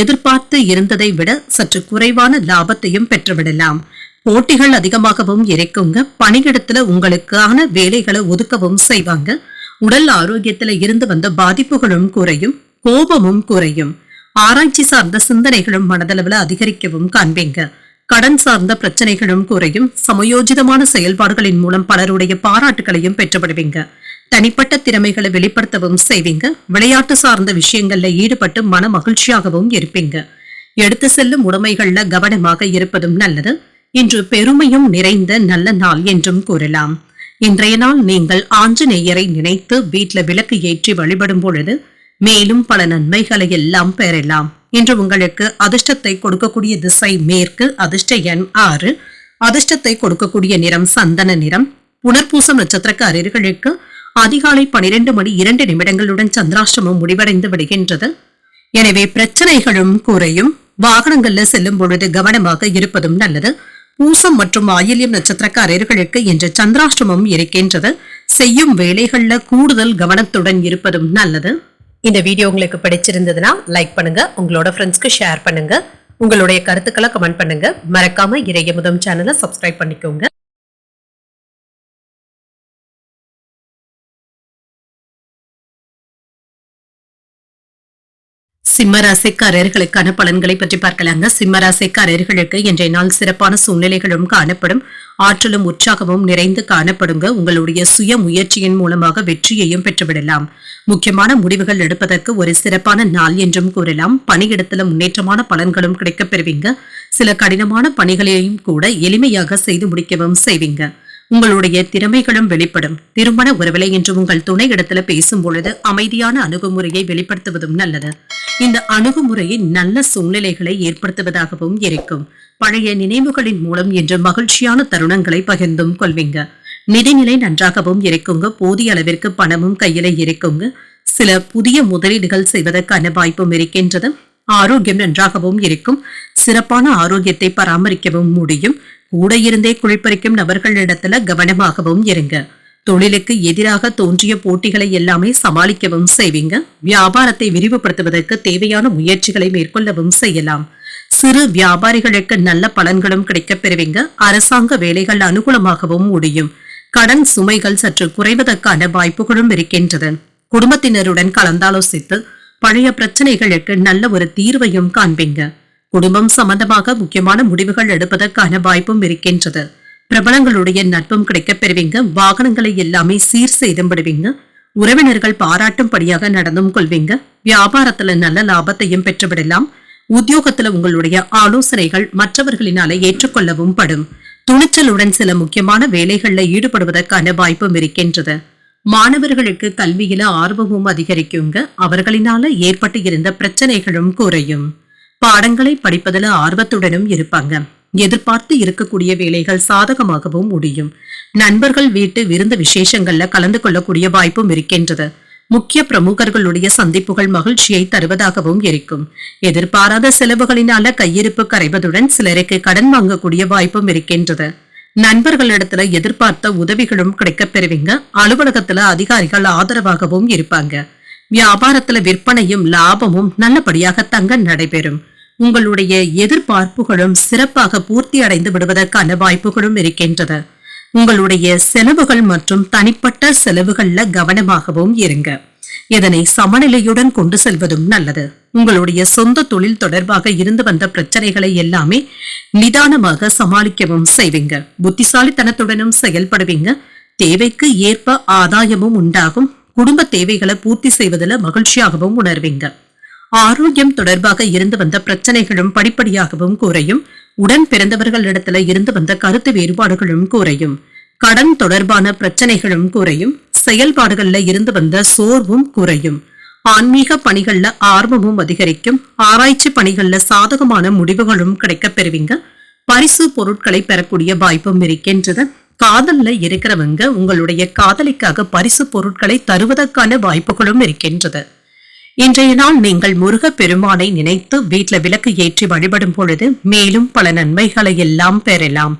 Speaker 1: எதிர்பார்த்து இருந்ததை விட சற்று குறைவான லாபத்தையும் பெற்றுவிடலாம். போட்டிகள் அதிகமாகவும் இருக்குங்க. பணியிடத்துல உங்களுக்கான வேலைகளை ஒதுக்கவும் செய்வாங்க. உடல் ஆரோக்கியத்துல இருந்து வந்த பாதிப்புகளும் குறையும். கோபமும் குறையும். ஆராய்ச்சி சார்ந்த சிந்தனைகளும் மனதளவுல அதிகரிக்கவும் காண்பீங்க. கடன் சார்ந்த பிரச்சனைகளும் குறையும். சமயோஜிதமான செயல்பாடுகளின் மூலம் பலருடைய பாராட்டுகளையும் பெற்றுவிடுவீங்க. தனிப்பட்ட திறமைகளை வெளிப்படுத்தவும் செய்வீங்க. விளையாட்டு சார்ந்த விஷயங்கள்ல ஈடுபட்டு மன மகிழ்ச்சியாகவும் இருப்பீங்க. எடுத்து செல்லும் உடைமைகள்ல கவனமாக இருப்பதும் நல்லது. இன்று பெருமையும் நிறைந்த நல்ல நாள் என்றும் கூறலாம். இன்றைய நாள் நீங்கள் ஆஞ்சநேயரை நினைத்து வீட்டுல விளக்கு ஏற்றி வழிபடும் பொழுது மேலும் பல நன்மைகளை எல்லாம் பெறலாம். இன்று உங்களுக்கு அதிர்ஷ்டத்தை கொடுக்கக்கூடிய திசை மேற்கு. அதிர்ஷ்ட எண் 6. அதிர்ஷ்டத்தை கொடுக்கக்கூடிய நிறம் சந்தன நிறம். புனர்பூசம் நட்சத்திரக்காரர்களுக்கு அதிகாலை 12:02 சந்திராஷ்டமம் முடிவடைந்து விடுகின்றது. எனவே பிரச்சனைகளும் குறையும். வாகனங்கள்ல செல்லும் பொழுது கவனமாக இருப்பதும் நல்லது. பூசம் மற்றும் ஆயில்யம் நட்சத்திரக்காரர்களுக்கு இன்று சந்திராஷ்டமம் இருக்கின்றது. செய்யும் வேலைகள்ல கூடுதல் கவனத்துடன் இருப்பதும் நல்லது. இந்த வீடியோ உங்களுக்கு பிடிச்சிருந்ததுன்னா லைக் பண்ணுங்க. உங்களோட ஃப்ரெண்ட்ஸ்க்கு ஷேர் பண்ணுங்க. உங்களுடைய கருத்துக்களை கமெண்ட் பண்ணுங்க. மறக்காம இறையமுதம் சேனலை சப்ஸ்கிரைப் பண்ணிக்கோங்க. சிம்மராசிக்காரர்களுக்கான பலன்களை பற்றி பார்க்கலாங்க. சிம்மராசிக்காரர்களுக்கு இன்றைய நாள் சிறப்பான சூழ்நிலைகளும் காணப்படும். ஆற்றலும் உற்சாகமும் நிறைந்து காணப்படுங்க. உங்களுடைய சுய முயற்சியின் மூலமாக வெற்றியையும் பெற்றுவிடலாம். முக்கியமான முடிவுகள் எடுப்பதற்கு ஒரு சிறப்பான நாள் என்றும் கூறலாம். பணியிடத்துல முன்னேற்றமான பலன்களும் கிடைக்கப் பெறுவீங்க. சில கடினமான பணிகளையும் கூட எளிமையாக செய்து முடிக்கவும் செய்வீங்க. உங்களுடைய திறமைகளும் வெளிப்படும். திருமண உறவிலை என்று உங்கள் துணை இடத்துல பேசும் பொழுது அமைதியான அணுகுமுறையை வெளிப்படுத்துவதும் நல்லது. இந்த அணுகுமுறையை நல்ல சூழ்நிலைகளை ஏற்படுத்துவதாகவும் இருக்கும். பழைய நினைவுகளின் மூலம் இன்று மகிழ்ச்சியான தருணங்களை பகிர்ந்தும் கொள்வீங்க. நிதிநிலை நன்றாகவும் இருக்குங்க. போதிய அளவிற்கு பணமும் கையில இருக்குங்க. சில புதிய முதலீடுகள் செய்வதற்கான வாய்ப்பும் இருக்கின்றது. ஆரோக்கியம் நன்றாகவும் இருக்கும். சிறப்பான ஆரோக்கியத்தை பராமரிக்கவும் முடியும். கூட இருந்தே குளிப்பறிக்கும் நபர்களிடத்துல கவனமாகவும் இருங்க. தொழிலுக்கு எதிராக தோன்றிய போட்டிகளை எல்லாமே சமாளிக்கவும் செய்வீங்க. வியாபாரத்தை விரிவுபடுத்துவதற்கு தேவையான முயற்சிகளை மேற்கொள்ளவும் செய்யலாம். சிறு வியாபாரிகளுக்கு நல்ல பலன்களும் கிடைக்கப் பெறுவீங்க. அரசாங்க வேலைகள் அனுகூலமாகவும் முடியும். கடன் சுமைகள் சற்று குறைவதற்கான வாய்ப்புகளும் இருக்கின்றது. குடும்பத்தினருடன் கலந்தாலோசித்து பழைய பிரச்சனைகளுக்கு நல்ல ஒரு தீர்வையும் காண்பீங்க. குடும்பம் சம்பந்தமாக முக்கியமான முடிவுகள் எடுப்பதற்கான வாய்ப்பும் இருக்கின்றது. பிரபலங்களுடைய நட்பும் கிடைக்கப் பெறுவீங்க. வாகனங்களை எல்லாமே சீர் செய்தும் விடுவீங்க. உறவினர்கள் பாராட்டும்படியாக நடந்தும் கொள்வீங்க. வியாபாரத்துல நல்ல லாபத்தையும் பெற்றுவிடலாம். உத்தியோகத்துல உங்களுடைய ஆலோசனைகள் மற்றவர்களினால ஏற்றுக்கொள்ளவும் படும். துணிச்சலுடன் சில முக்கியமான வேலைகள்ல ஈடுபடுவதற்கான வாய்ப்பும் இருக்கின்றது. மாணவர்களுக்கு கல்வியில ஆர்வமும் அதிகரிக்குங்க. அவர்களினால ஏற்பட்டு இருந்த பிரச்சனைகளும் குறையும். பாடங்களை படிப்பதில் ஆர்வத்துடனும் இருப்பாங்க. எதிர்பார்த்து இருக்கக்கூடிய வேலைகள் சாதகமாகவும் முடியும். நண்பர்கள் வீட்டு விருந்து விசேஷங்கள்ல கலந்து கொள்ளக்கூடிய வாய்ப்பும் இருக்கின்றது. முக்கிய பிரமுகர்களுடைய சந்திப்புகள் மகிழ்ச்சியை தருவதாகவும் இருக்கும். எதிர்பாராத செலவுகளினால கையிருப்பு கரைவதுடன் சிலருக்கு கடன் வாங்கக்கூடிய வாய்ப்பும் இருக்கின்றது. நண்பர்களிடத்துல எதிர்பார்த்த உதவிகளும் கிடைக்கப் பெறுவீங்க. அலுவலகத்துல அதிகாரிகள் ஆதரவாகவும் இருப்பாங்க. வியாபாரத்துல விற்பனையும் லாபமும் நல்லபடியாக தங்க நடைபெறும். உங்களுடைய எதிர்பார்ப்புகளும் சிறப்பாக பூர்த்தி அடைந்து விடுவதற்கான வாய்ப்புகளும் இருக்கின்றது. உங்களுடைய செலவுகள் மற்றும் தனிப்பட்ட செலவுகள்ல கவனமாகவும் இருங்க. இதனை சமநிலையுடன் கொண்டு செல்வதும் நல்லது. உங்களுடைய சொந்த தொழில் தொடர்பாக இருந்து வந்த பிரச்சனைகளை எல்லாமே நிதானமாக சமாளிக்கவும் செய்வீங்க. புத்திசாலித்தனத்துடனும் செயல்படுவீங்க. தேவைக்கு ஏற்ப ஆதாயமும் உண்டாகும். குடும்ப தேவைகளை பூர்த்தி செய்வதில் மகிழ்ச்சியாகவும் உணர்வீங்க. ஆரோக்கியம் தொடர்பாக இருந்து வந்த பிரச்சனைகளும் படிப்படியாகவும் குறையும். உடன் பிறந்தவர்களிடத்துல இருந்து வந்த கருத்து வேறுபாடுகளும் குறையும். கடன் தொடர்பான பிரச்சனைகளும் குறையும். செயல்பாடுகள்ல இருந்து வந்த சோர்வும் குறையும். ஆன்மீக பணிகள்ல ஆர்வமும் அதிகரிக்கும். ஆராய்ச்சி பணிகள்ல சாதகமான முடிவுகளும் கிடைக்கப் பெறுவீங்க. பரிசு பொருட்களை பெறக்கூடிய வாய்ப்பும் இருக்கின்றது. காதல்ல இருக்கிறவங்க உங்களுடைய காதலிக்காக பரிசு பொருட்களை தருவதற்கான வாய்ப்புகளும் இருக்கின்றது. இன்றைய நாள் நீங்கள் முருக பெருமானை நினைத்து வீட்டில் விளக்கு ஏற்றி வழிபடும் பொழுது மேலும் பல நன்மைகளை எல்லாம் பெறலாம்.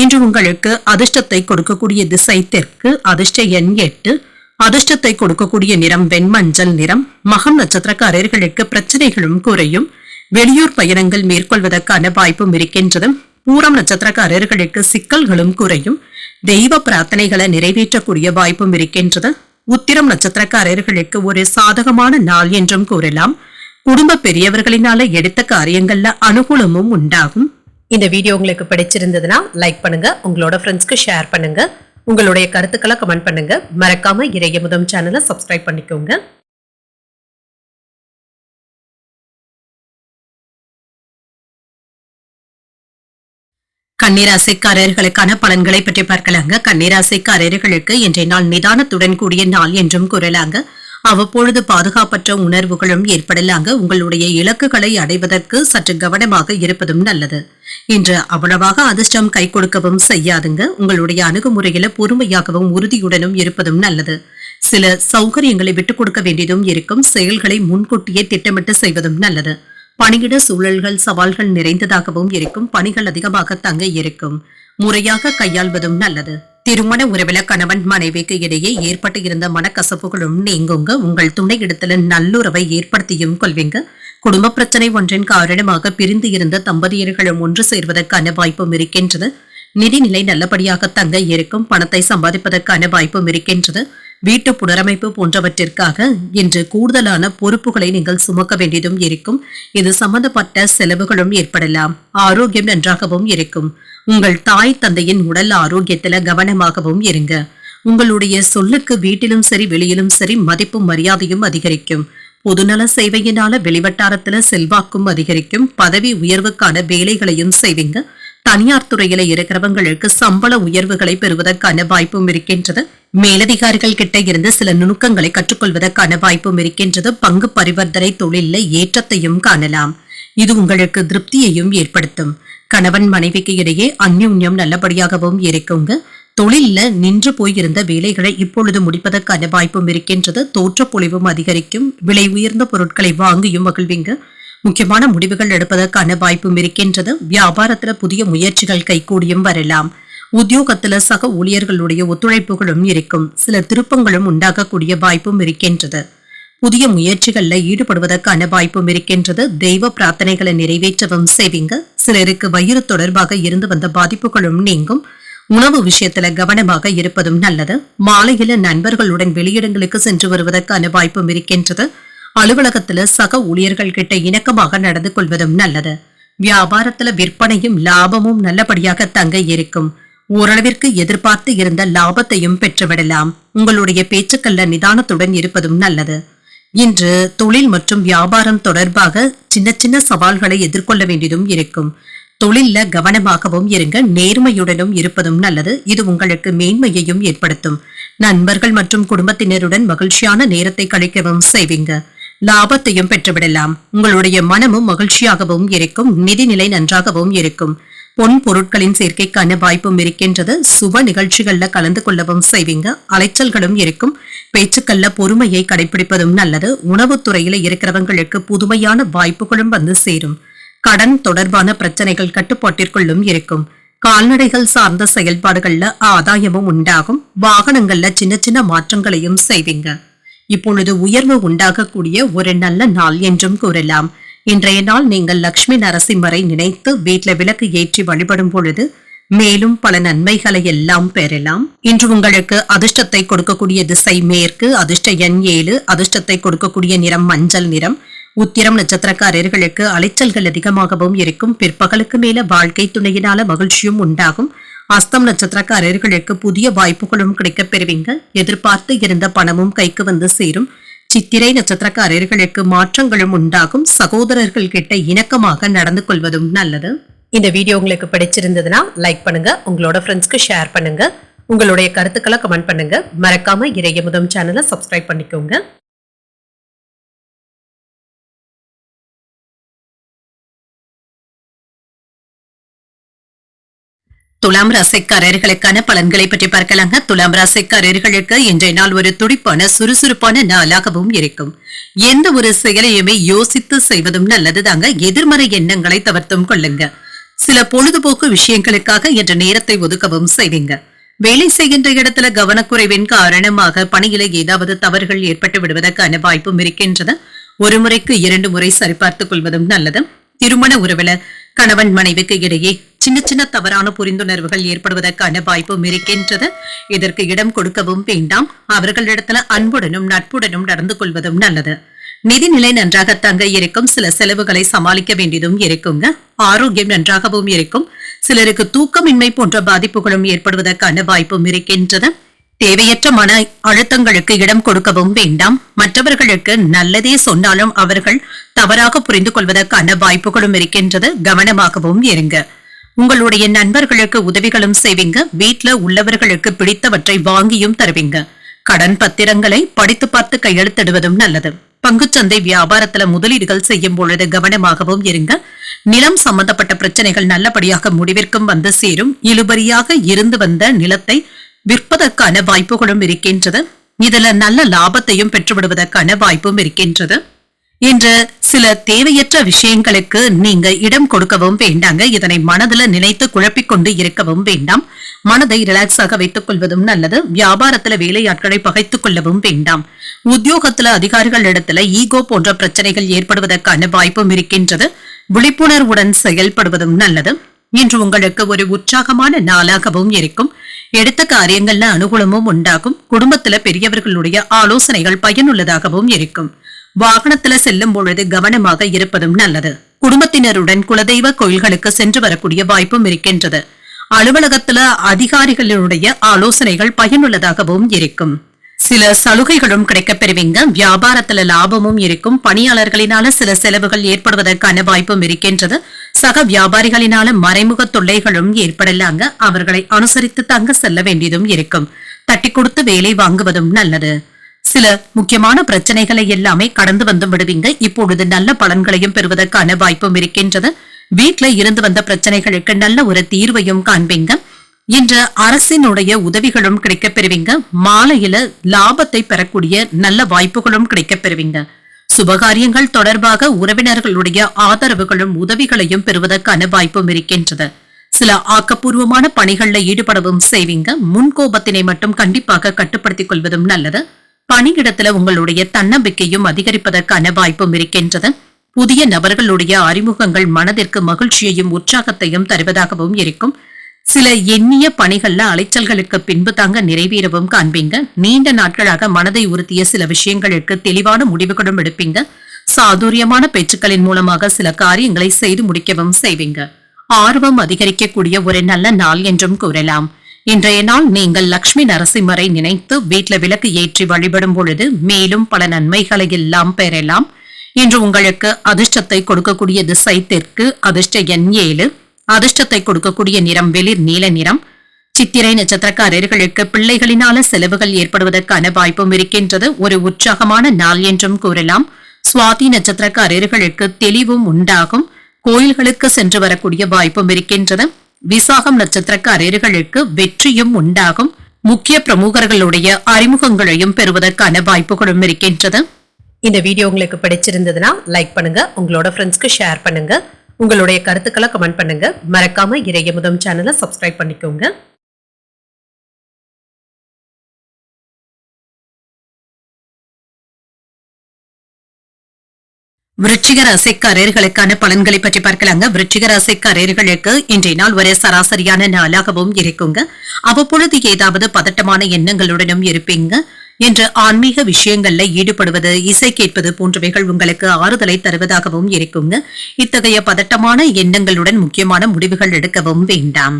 Speaker 1: இன்று உங்களுக்கு அதிர்ஷ்டத்தை கொடுக்கக்கூடிய திசை தெற்கு. அதிர்ஷ்ட எண் 8. அதிர்ஷ்டத்தை கொடுக்கக்கூடிய நிறம் வெண்மஞ்சள் நிறம். மகம் நட்சத்திரக்காரர்களுக்கு பிரச்சனைகளும் குறையும். வெளியூர் பயணங்கள் மேற்கொள்வதற்கான வாய்ப்பும் இருக்கின்றது. பூரம் நட்சத்திரக்காரர்களுக்கு சிக்கல்களும் குறையும். தெய்வ பிரார்த்தனைகளை நிறைவேற்றக்கூடிய வாய்ப்பும் இருக்கின்றது. உத்திரம் நட்சத்திரக்காரர்களுக்கு ஒரு சாதகமான நாள் என்றும் கூறலாம். குடும்ப பெரியவர்களினால எடுத்த காரியங்கள்ல அனுகூலமும் உண்டாகும். இந்த வீடியோ உங்களுக்கு பிடிச்சிருந்ததுன்னா லைக் பண்ணுங்க. உங்களோட ஃப்ரெண்ட்ஸ்க்கு ஷேர் பண்ணுங்க. உங்களுடைய கருத்துக்களை கமெண்ட் பண்ணுங்க. மறக்காம இறையமுதம் சேனலை சப்ஸ்கிரைப் பண்ணிக்கோங்க. கன்னிராசிக்காரர்களுக்கான பலன்களை பற்றி பார்க்கலாங்க. கன்னிராசிக்காரர்களுக்கு இன்றைய நாள் நிதானத்துடன் கூடிய நாள் என்றும் கூறலாங்க. அவ்வப்பொழுது பாதுகாப்பற்ற உணர்வுகளும் ஏற்படலாங்க. உங்களுடைய இலக்குகளை அடைவதற்கு சற்று கவனமாக இருப்பதும் நல்லது. இன்று அவ்வளவாக அதிர்ஷ்டம் கை கொடுக்கவும் செய்யாதுங்க. உங்களுடைய அணுகுமுறையில பொறுமையாகவும் உறுதியுடனும் இருப்பதும் நல்லது. சில சௌகரியங்களை விட்டுக் கொடுக்க வேண்டியதும் இருக்கும். செயல்களை முன்கூட்டியே திட்டமிட்டு செய்வதும் நல்லது. பணியிட சூழல்கள் சவால்கள் நிறைந்ததாகவும் இருக்கும். பணிகள் அதிகமாக தங்க இருக்கும். முறையாக கையாள்வதும் நல்லது. திருமண உறவில கணவன் மனைவிக்கு இடையே ஏற்பட்டு இருந்த மனக்கசப்புகளும் நீங்குங்க. உங்கள் துணை இடத்துல நல்லுறவை ஏற்படுத்தியும் கொள்வீங்க. குடும்ப பிரச்சனை ஒன்றின் காரணமாக பிரிந்து இருந்த தம்பதியர்களும் ஒன்று சேர்வதற்கான வாய்ப்பும் இருக்கின்றது. நிதிநிலை நல்லபடியாக தங்க இருக்கும். பணத்தை சம்பாதிப்பதற்கான வாய்ப்பும் இருக்கின்றது. வீட்டு புனரமைப்பு போன்றவற்றிற்காக இன்று கூடுதலான பொறுப்புகளை நீங்கள் சுமக்க வேண்டியதும் இருக்கும். இது சம்பந்தப்பட்ட செலவுகளும் ஏற்படலாம். ஆரோக்கியம் நன்றாகவும் இருக்கும். உங்கள் தாய் தந்தையின் உடல் ஆரோக்கியத்துல கவனமாகவும் இருங்க. உங்களுடைய சொல்லுக்கு வீட்டிலும் சரி வெளியிலும் சரி மதிப்பும் மரியாதையும் அதிகரிக்கும். பொதுநல சேவையினால வெளிவட்டாரத்துல செல்வாக்கும் அதிகரிக்கும். பதவி உயர்வுக்கான வேலைகளையும் செய்வீங்க. தனியார் துறையில இருக்கிறவங்களுக்கு சம்பள உயர்வுகளை பெறுவதற்கான வாய்ப்பும் இருக்கின்றது. மேலதிகாரிகள் கிட்ட இருந்து சில நுணுக்கங்களை கற்றுக்கொள்வதற்கான வாய்ப்பும் இருக்கின்றது. பங்கு பரிவர்த்தனை தொழில ஏற்றத்தையும் காணலாம். இது உங்களுக்கு திருப்தியையும் ஏற்படுத்தும். கணவன் மனைவிக்கு இடையே அந்யோன்யம் நல்லபடியாகவும் இருக்குங்க. தொழில்ல நின்று போயிருந்த வேலைகளை இப்பொழுது முடிப்பதற்கான வாய்ப்பும் இருக்கின்றது. தோற்றப்பொழிவும் அதிகரிக்கும். விலை உயர்ந்த பொருட்களை வாங்கியும் மகிழ்வீங்க. முக்கியமான முடிவுகள் எடுப்பதற்கான வாய்ப்பும் இருக்கின்றது. வியாபாரத்துல புதிய முயற்சிகள் கைகூடியும் வரலாம். உத்தியோகத்துல சக ஊழியர்களுடைய ஒத்துழைப்புகளும் இருக்கும். சில திருப்பங்களும் உண்டாகக்கூடிய வாய்ப்பும் இருக்கின்றது. புதிய முயற்சிகள்ல ஈடுபடுவதற்கான வாய்ப்பும் இருக்கின்றது. தெய்வ பிரார்த்தனைகளை நிறைவேற்றவும் செய்வீங்க. சிலருக்கு வயிறு தொடர்பாக இருந்து வந்த பாதிப்புகளும் நீங்கும். உணவு விஷயத்துல கவனமாக இருப்பதும் நல்லது. மாலையில நண்பர்களுடன் வெளியிடங்களுக்கு சென்று வருவதற்கான வாய்ப்பும் இருக்கின்றது. அலுவலகத்துல சக ஊழியர்கள் கிட்ட இணக்கமாக நடந்து கொள்வதும் நல்லது. வியாபாரத்துல விற்பனையும் லாபமும் நல்லபடியாக தங்க இருக்கும். ஓரளவிற்கு எதிர்பார்த்து இருந்த லாபத்தையும் பெற்றுவிடலாம். உங்களுடைய பேச்சுக்கள்ல நிதானத்துடன் இருப்பதும் நல்லது. இன்று தொழில் மற்றும் வியாபாரம் தொடர்பாக சின்ன சின்ன சவால்களை எதிர்கொள்ள வேண்டியதும் இருக்கும். தொழில்ல கவனமாகவும் இருங்க, நேர்மையுடனும் இருப்பதும் நல்லது. இது உங்களுக்கு மேன்மையையும் ஏற்படுத்தும். நண்பர்கள் மற்றும் குடும்பத்தினருடன் மகிழ்ச்சியான நேரத்தை கழிக்கவும் செய்வீங்க. லாபத்தையும் பெற்றுவிடலாம். உங்களுடைய மனமும் மகிழ்ச்சியாகவும் இருக்கும். நிதிநிலை நன்றாகவும் இருக்கும். பொன் பொருட்களின் சேர்க்கைக்கான வாய்ப்பும் இருக்கின்றது. சுப நிகழ்ச்சிகள்ல கலந்து கொள்ளவும் செய்வீங்க. அலைச்சல்களும் இருக்கும். பேச்சுக்கள்ல பொறுமையை கடைபிடிப்பதும் நல்லது. உணவுத்துறையில இருக்கிறவங்களுக்கு புதுமையான வாய்ப்புகளும் வந்து சேரும். கடன் தொடர்பான பிரச்சனைகள் கட்டுப்பாட்டிற்குள்ளும் இருக்கும். கால்நடைகள் சார்ந்த செயல்பாடுகள்ல ஆதாயமும் உண்டாகும். வாகனங்கள்ல சின்ன சின்ன மாற்றங்களையும் செய்வீங்க. இப்பொழுது உயர்வு உண்டாகக்கூடிய ஒரு நல்ல நாள் என்றும் கூறலாம். இன்றைய நாள் நீங்கள் லட்சுமி நரசிம்மரை நினைத்து வீட்ல விளக்கு ஏற்றி வழிபடும் பொழுது மேலும் பல நன்மைகளை எல்லாம் பெறலாம். இன்று உங்களுக்கு அதிர்ஷ்டத்தை கொடுக்கக்கூடிய திசை மேற்கு. அதிர்ஷ்ட எண் 7. அதிர்ஷ்டத்தை கொடுக்கக்கூடிய நிறம் மஞ்சள் நிறம். உத்திரம் நட்சத்திரக்காரர்களுக்கு அலைச்சல்கள் அதிகமாகவும் இருக்கும். பிற்பகலுக்கு மேல வாழ்க்கை துணையினால மகிழ்ச்சியும் உண்டாகும். அஸ்தம் நட்சத்திரக்காரர்களுக்கு புதிய வாய்ப்புகளும் கிடைக்கப் பெறுவீங்க. எதிர்பார்த்து இருந்த பணமும் கைக்கு வந்து சேரும். சித்திரை நட்சத்திரக்காரர்களுக்கு மாற்றங்களும் உண்டாகும். சகோதரர்கள் கிட்ட இணக்கமாக நடந்து கொள்வதும் நல்லது. இந்த வீடியோ உங்களுக்கு பிடிச்சிருந்ததுன்னா லைக் பண்ணுங்க, உங்களோட ஃப்ரெண்ட்ஸ்க்கு ஷேர் பண்ணுங்க, உங்களுடைய கருத்துக்களை கமெண்ட் பண்ணுங்க. மறக்காம இறையமுதம் சேனலை சப்ஸ்கிரைப் பண்ணிக்கோங்க. துலாம் ராசிக்காரர்களுக்கான பலன்களை பற்றி பார்க்கலாங்க. துலாம் ராசிக்காரர்களுக்கு இன்றைய நாள் ஒரு துடிப்பான சுறுசுறுப்பான நாளாகவும் இருக்கும். எந்த ஒரு செயலையுமே யோசித்து செய்வதும் நல்லதுதாங்க. எதிர்மறை எண்ணங்களை தவிர்த்தும் கொள்ளுங்க. சில பொழுதுபோக்கு விஷயங்களுக்காக என்ற நேரத்தை ஒதுக்கவும் செய்வீங்க. வேலை செய்கின்ற இடத்துல கவனக்குறைவின் காரணமாக பணியில ஏதாவது தவறுகள் ஏற்பட்டு விடுவதற்கான வாய்ப்பும் இருக்கின்றது. ஒரு முறைக்கு 2 முறை சரிபார்த்துக் கொள்வதும் நல்லது. திருமண உறவுல கணவன் மனைவிக்கு இடையே சின்ன சின்ன தவறான புரிந்துணர்வுகள் ஏற்படுவதற்கான வாய்ப்பும் இருக்கின்றது. இதற்கு இடம் கொடுக்கவும் வேண்டாம். அவர்களிடத்துல அன்புடனும் நட்புடனும் நடந்து கொள்வதும் நல்லது. நிதிநிலை நன்றாக தங்க இருக்கும். சில செலவுகளை சமாளிக்க வேண்டியதும் இருக்குங்க. ஆரோக்கியம் நன்றாகவும் இருக்கும். சிலருக்கு தூக்கமின்மை போன்ற பாதிப்புகளும் ஏற்படுவதற்கான வாய்ப்பும் இருக்கின்றது. தேவையற்ற மன அழுத்தங்களுக்கு இடம் கொடுக்கவும் வேண்டாம். மற்றவர்களுக்கு நல்லதே சொன்னாலும் அவர்கள் தவறாக புரிந்து கொள்வதற்கான வாய்ப்புகளும் இருக்கின்றது. கவனமாகவும் இருங்க. உங்களுடைய நண்பர்களுக்கு உதவிகளும் செய்வீங்க. வீட்டுல உள்ளவர்களுக்கு பிடித்தவற்றை வாங்கியும் தருவீங்க. கடன் பத்திரங்களை படித்து பார்த்து கையெழுத்திடுவதும் நல்லது. பங்குச்சந்தை வியாபாரத்துல முதலீடுகள் செய்யும் பொழுது கவனமாகவும் இருங்க. நிலம் சம்பந்தப்பட்ட பிரச்சனைகள் நல்லபடியாக முடிவிற்கும் வந்து சேரும். இழுபறியாக இருந்து வந்த நிலத்தை விற்பதற்கான வாய்ப்புகளும் இருக்கின்றது. இதுல நல்ல லாபத்தையும் பெற்றுவிடுவதற்கான வாய்ப்பும் இருக்கின்றது. இன்று சில தேவையற்ற விஷயங்களுக்கு நீங்க இடம் கொடுக்கவும் வேண்டாங்க. இதனை மனதுல நினைத்து குழப்பிக்கொண்டு இருக்கவும் வேண்டாம். மனதை ரிலாக்ஸாக வைத்துக் கொள்வதும் நல்லது. வியாபாரத்துல வேலையாட்களை பகைத்துக் கொள்ளவும் வேண்டாம். உத்தியோகத்துல அதிகாரிகள் இடத்துல ஈகோ போன்ற பிரச்சனைகள் ஏற்படுவதற்கான வாய்ப்பும் இருக்கின்றது. விழிப்புணர்வுடன் செயல்படுவதும் நல்லது. இன்று உங்களுக்கு ஒரு உற்சாகமான நாளாகவும் இருக்கும். எடுத்த காரியங்கள்ல அனுகூலமும் உண்டாகும். குடும்பத்துல பெரியவர்களுடைய ஆலோசனைகள் பயனுள்ளதாகவும் இருக்கும். வாகனத்துல செல்லும் பொழுது கவனமாக இருப்பதும் நல்லது. குடும்பத்தினருடன் குலதெய்வ கோயில்களுக்கு சென்று வரக்கூடிய வாய்ப்பும் இருக்கின்றது. அலுவலகத்துல அதிகாரிகளுடைய ஆலோசனைகள் பயனுள்ளதாகவும் இருக்கும். சில சலுகைகளும் கிடைக்கப் பெறுவீங்க. வியாபாரத்துல லாபமும் இருக்கும். பணியாளர்களினால சில செலவுகள் ஏற்படுவதற்கான வாய்ப்பும் இருக்கின்றது. சக வியாபாரிகளினால மறைமுக தொல்லைகளும் ஏற்படலாங்க. அவர்களை அனுசரித்து தங்க செல்ல வேண்டியதும் இருக்கும். தட்டி கொடுத்து வேலை வாங்குவதும் நல்லது. சில முக்கியமான பிரச்சனைகளை எல்லாமே கடந்து வந்து விடுவீங்க. இப்பொழுது நல்ல பலன்களையும் பெறுவதற்கான வாய்ப்பும் இருக்கின்றது. வீட்டுல இருந்து வந்த பிரச்சனைகளுக்கு நல்ல ஒரு தீர்வையும் காண்பீங்க. இன்று அரசினுடைய உதவிகளும் கிடைக்கப் பெறுவீங்க. மாலையில லாபத்தை பெறக்கூடிய நல்ல வாய்ப்புகளும் கிடைக்கப் பெறுவீங்க. சுபகாரியங்கள் தொடர்பாக உறவினர்களுடைய ஆதரவுகளும் உதவிகளையும் பெறுவதற்கான வாய்ப்பும் இருக்கின்றது. சில ஆக்கப்பூர்வமான பணிகள்ல ஈடுபடவும் செய்வீங்க. முன்கோபத்தினை மட்டும் கண்டிப்பாக கட்டுப்படுத்திக் கொள்வதும் நல்லது. பணியிடத்துல உங்களுடைய தன்னம்பிக்கையும் அதிகரிப்பதற்கான வாய்ப்பும் இருக்கின்றது. புதிய நபர்களுடைய அறிமுகங்கள் மனதிற்கு மகிழ்ச்சியையும் உற்சாகத்தையும் தருவதாகவும் இருக்கும். சில எண்ணிய பணிகள்ல அலைச்சல்களுக்கு பின்பு தாங்க நிறைவேறவும் காண்பீங்க. நீண்ட நாட்களாக மனதை உறுத்திய சில விஷயங்களுக்கு தெளிவான முடிவுகளும் எடுப்பீங்க. சாதுரியமான பேச்சுக்களின் மூலமாக சில காரியங்களை செய்து முடிக்கவும் செய்வீங்க. ஆர்வம் அதிகரிக்கக்கூடிய ஒரு நல்ல நாள் என்றும் கூறலாம். இன்றைய நாள் நீங்கள் லட்சுமி நரசிம்மரை நினைத்து வீட்டுல விளக்கு ஏற்றி வழிபடும் பொழுது மேலும் பல நன்மைகளை எல்லாம் பெறலாம். இன்று உங்களுக்கு அதிர்ஷ்டத்தை கொடுக்கக்கூடிய திசை தெற்கு. அதிர்ஷ்ட எண் 7. அதிர்ஷ்டத்தை கொடுக்கக்கூடிய நிறம் வெளிர் நீல நிறம். சித்திரை நட்சத்திரக்காரர்களுக்கு பிள்ளைகளினால செலவுகள் ஏற்படுவதற்கான வாய்ப்பும் இருக்கின்றது. ஒரு உற்சாகமான நாள் என்றும் கூறலாம். சுவாதி நட்சத்திரக்காரர்களுக்கு தெளிவும் உண்டாகும். கோயில்களுக்கு சென்று வரக்கூடிய வாய்ப்பும் இருக்கின்றது. விசாகம் நட்சத்திரக்காரர்களுக்கு வெற்றியும் உண்டாகும். முக்கிய பிரமுகர்களுடைய அறிமுகங்களையும் பெறுவதற்கான வாய்ப்புகளும் இருக்கின்றது. இந்த வீடியோ உங்களுக்கு பிடிச்சிருந்ததுன்னா லைக் பண்ணுங்க, உங்களோட ஃப்ரெண்ட்ஸ்க்கு ஷேர் பண்ணுங்க, உங்களுடைய கருத்துக்களை கமெண்ட் பண்ணுங்க. மறக்காம இறையமுதம் சேனலை சப்ஸ்கிரைப் பண்ணிக்கோங்க. விருச்சிக ராசிக்காரர்களுக்கான பலன்களை பற்றி பார்க்கலாங்க. விருச்சிக ராசிக்காரர்களுக்கு இன்றைய நாள் ஒரே சராசரியான நாளாகவும் இருக்குங்க. அவ்வப்பொழுது ஏதாவது பதட்டமான எண்ணங்களுடனும் இருப்பீங்க. என்ற ஆன்மீக விஷயங்கள்ல ஈடுபடுவது, இசை கேட்பது போன்றவைகள் உங்களுக்கு ஆறுதலை தருவதாகவும் இருக்குங்க. இத்தகைய பதட்டமான எண்ணங்களுடன் முக்கியமான முடிவுகள் எடுக்கவும் வேண்டாம்.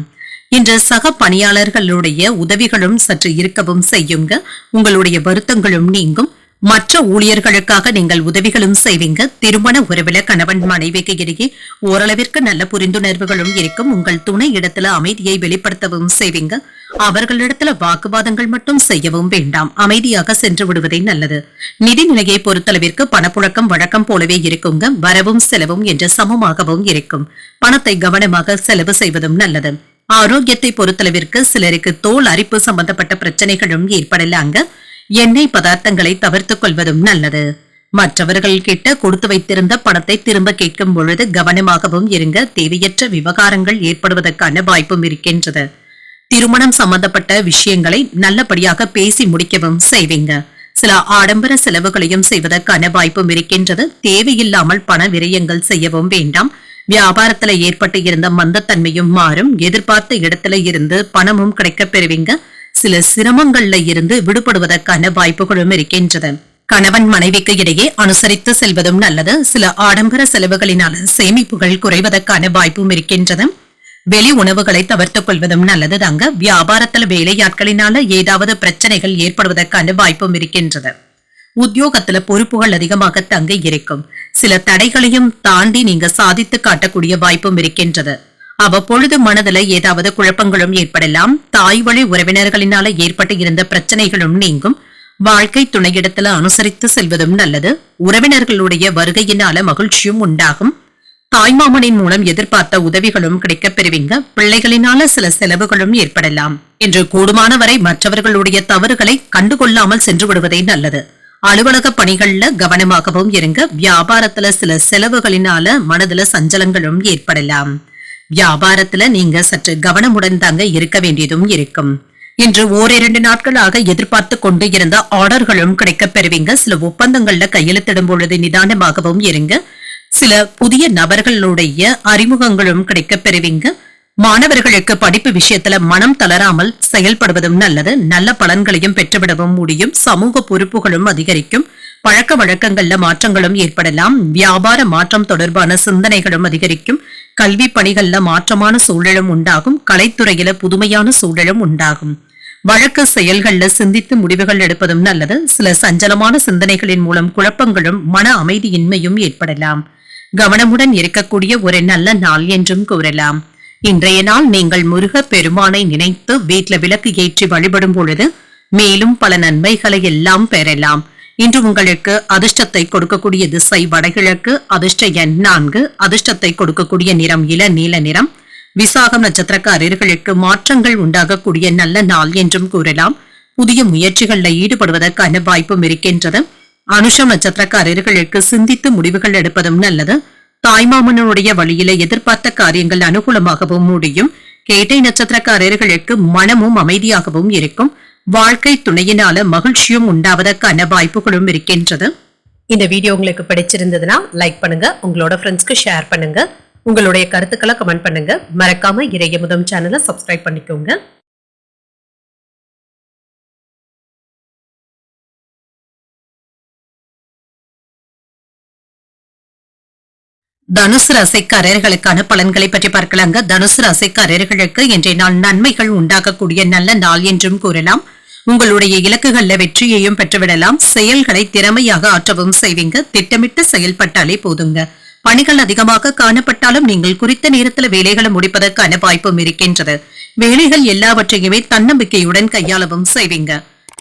Speaker 1: இன்று சக பணியாளர்களுடைய உதவிகளும் சற்று இருக்கவும் செய்யுங்க. உங்களுடைய வருத்தங்களும் நீங்கும். மற்ற ஊழியர்களுக்காக நீங்கள் உதவிகளும் செய்வீங்க. திருமண உறவில கணவன் மனைவிக்கு இடையே ஓரளவிற்கு நல்ல புரிந்துணர்வுகளும் இருக்கும். உங்கள் துணை இடத்துல அமைதியை வெளிப்படுத்தவும் செய்வீங்க. அவர்களிடத்துல வாக்குவாதங்கள் மட்டும் செய்யவும் வேண்டாம். அமைதியாக சென்று விடுவதே நல்லது. நிதிநிலையை பொறுத்தளவிற்கு பணப்புழக்கம் வழக்கம் போலவே இருக்குங்க. வரவும் செலவும் என்று சமமாகவும் இருக்கும். பணத்தை கவனமாக செலவு செய்வதும் நல்லது. ஆரோக்கியத்தை பொறுத்தளவிற்கு சிலருக்கு தோல் அரிப்பு சம்பந்தப்பட்ட பிரச்சனைகளும் ஏற்படலாங்க. எண்ணெய் பதார்த்தங்களை தவிர்த்துக் கொள்வதும் நல்லது. மற்றவர்கள் கிட்ட கொடுத்து வைத்திருந்த பணத்தை திரும்ப கேட்கும் பொழுது கவனமாகவும் இருங்க. தேவையற்ற விவகாரங்கள் ஏற்படுவதற்கான வாய்ப்பும் இருக்கின்றது. திருமணம் சம்பந்தப்பட்ட விஷயங்களை நல்லபடியாக பேசி முடிக்கவும் செய்வீங்க. சில ஆடம்பர செலவுகளையும் செய்வதற்கான வாய்ப்பும் இருக்கின்றது. தேவையில்லாமல் பண விரயங்கள் செய்யவும் வேண்டாம். வியாபாரத்துல ஏற்பட்டு இருந்த மந்தத்தன்மையும் மாறும். எதிர்பார்த்த இடத்துல இருந்து பணமும் கிடைக்கப் பெறுவீங்க. சில சிரமங்கள்ல இருந்து விடுபடுவதற்கான வாய்ப்புகளும் இருக்கின்றது. கணவன் மனைவிக்கு இடையே அனுசரித்து செல்வதும் நல்லது. சில ஆடம்பர செலவுகளினால சேமிப்புகள் குறைவதற்கான வாய்ப்பும் இருக்கின்றது. வெளி உணவுகளை தவிர்த்துக் கொள்வதும் நல்லது தாங்க. வியாபாரத்துல வேலையாட்களினால ஏதாவது பிரச்சனைகள் ஏற்படுவதற்கான வாய்ப்பும் இருக்கின்றது. உத்தியோகத்துல பொறுப்புகள் அதிகமாக தங்க இருக்கும். சில தடைகளையும் தாண்டி நீங்க சாதித்து காட்டக்கூடிய வாய்ப்பும் இருக்கின்றது. அவ்வப்பொழுது மனதுல ஏதாவது குழப்பங்களும் ஏற்படலாம். தாய் வழி உறவினர்களினால ஏற்பட்டு இருந்த பிரச்சனைகளும் நீங்கும். வாழ்க்கை துணையிடத்துல அனுசரித்து செல்வதும் நல்லது. உறவினர்களுடைய வருகையினால மகிழ்ச்சியும் உண்டாகும். தாய்மாமனின் மூலம் எதிர்பார்த்த உதவிகளும் கிடைக்கப் பெறுவீங்க. பிள்ளைகளினால சில செலவுகளும் ஏற்படலாம். என்று கூடுமான வரை மற்றவர்களுடைய தவறுகளை கண்டுகொள்ளாமல் சென்று விடுவதே நல்லது. அலுவலக பணிகள்ல கவனமாகவும் இருங்க. வியாபாரத்துல சில செலவுகளினால மனதுல சஞ்சலங்களும் ஏற்படலாம். வியாபாரத்துல நீங்க சற்று கவனமுடன் தாங்க இருக்க வேண்டியதும் இருக்கும். இன்று ஓரிரண்டு நாட்களாக எதிர்பார்த்து கொண்டு இருந்த ஆர்டர்களும் கிடைக்கப் பெறுவீங்க. சில ஒப்பந்தங்கள்ல கையெழுத்திடும் பொழுது நிதானமாகவும் இருங்க. சில புதிய நபர்களுடைய அறிமுகங்களும் கிடைக்கப் பெறுவீங்க. மாணவர்களுக்கு படிப்பு விஷயத்துல மனம் தளராமல் செயல்படுவதும் நல்லது. நல்ல பலன்களையும் பெற்றுவிடவும் முடியும். சமூக பொறுப்புகளும் அதிகரிக்கும். பழக்க வழக்கங்கள்ல மாற்றங்களும் ஏற்படலாம். வியாபார மாற்றம் தொடர்பான சிந்தனைகளும் அதிகரிக்கும். கல்வி பணிகள்ல மாற்றமான சூழலும் உண்டாகும். கலைத்துறையில புதுமையான சூழலும் உண்டாகும். வழக்கு செயல்கள்ல சிந்தித்து முடிவுகள் எடுப்பதும் நல்லது. சில சஞ்சலமான சிந்தனைகளின் மூலம் குழப்பங்களும் மன அமைதியின்மையும் ஏற்படலாம். கவனமுடன் இருக்கக்கூடிய ஒரு நல்ல நாள் என்றும் கூறலாம். இன்றைய நாள் நீங்கள் முருக பெருமானை நினைத்து வீட்டுல விளக்கு ஏற்றி வழிபடும் பொழுது மேலும் பல நன்மைகளை எல்லாம் பெறலாம். இன்று உங்களுக்கு அதிர்ஷ்டத்தை கொடுக்கக்கூடிய திசை வடகிழக்கு. அதிர்ஷ்ட எண் 4. அதிர்ஷ்டத்தை கொடுக்கக்கூடிய நிறம் இள நீல நிறம். விசாகம் நட்சத்திரக்காரர்களுக்கு மாற்றங்கள் உண்டாகக்கூடிய நல்ல நாள் என்றும் கூறலாம். புதிய முயற்சிகள்ல ஈடுபடுவதற்கான வாய்ப்பும் இருக்கின்றது. அனுஷம் நட்சத்திரக்காரர்களுக்கு சிந்தித்து முடிவுகள் எடுப்பதும் நல்லது. தாய்மாமனுடைய வழியில எதிர்பார்த்த காரியங்கள் அனுகூலமாகவும் முடியும். கேட்டை நட்சத்திரக்காரர்களுக்கு மனமும் அமைதியாகவும் இருக்கும். வாழ்க்கை துணையினால மகிழ்ச்சியும் உண்டாவதற்கான வாய்ப்புகளும் இருக்கின்றது. இந்த வீடியோ உங்களுக்கு பிடிச்சிருந்ததுன்னா லைக் பண்ணுங்க, உங்களோட ஃப்ரெண்ட்ஸ்க்கு ஷேர் பண்ணுங்க, உங்களுடைய கருத்துக்களை கமெண்ட் பண்ணுங்க. மறக்காம இறையமுதம் சேனலை சப்ஸ்கிரைப் பண்ணிக்கோங்க. தனுசு ராசிக்காரர்களுக்கான பலன்களை பற்றி பார்க்கலாங்க. தனுசு ராசிக்காரர்களுக்கு இன்றைய நாள் நன்மைகள் உண்டாகக்கூடிய நல்ல நாள் என்றும் கூறலாம். உங்களுடைய இலக்குகள்ல வெற்றியையும் பெற்றுவிடலாம். செயல்களை திறமையாக ஆற்றவும் செய்வீங்க. திட்டமிட்டு செயல்பட்டாலே போதுங்க. பணிகள் அதிகமாக காணப்பட்டாலும் நீங்கள் குறித்த நேரத்தில் வேலைகளை முடிப்பதற்கான வாய்ப்பும் இருக்கின்றது. வேலைகள் எல்லாவற்றையுமே தன்னம்பிக்கையுடன் கையாளவும் செய்வீங்க.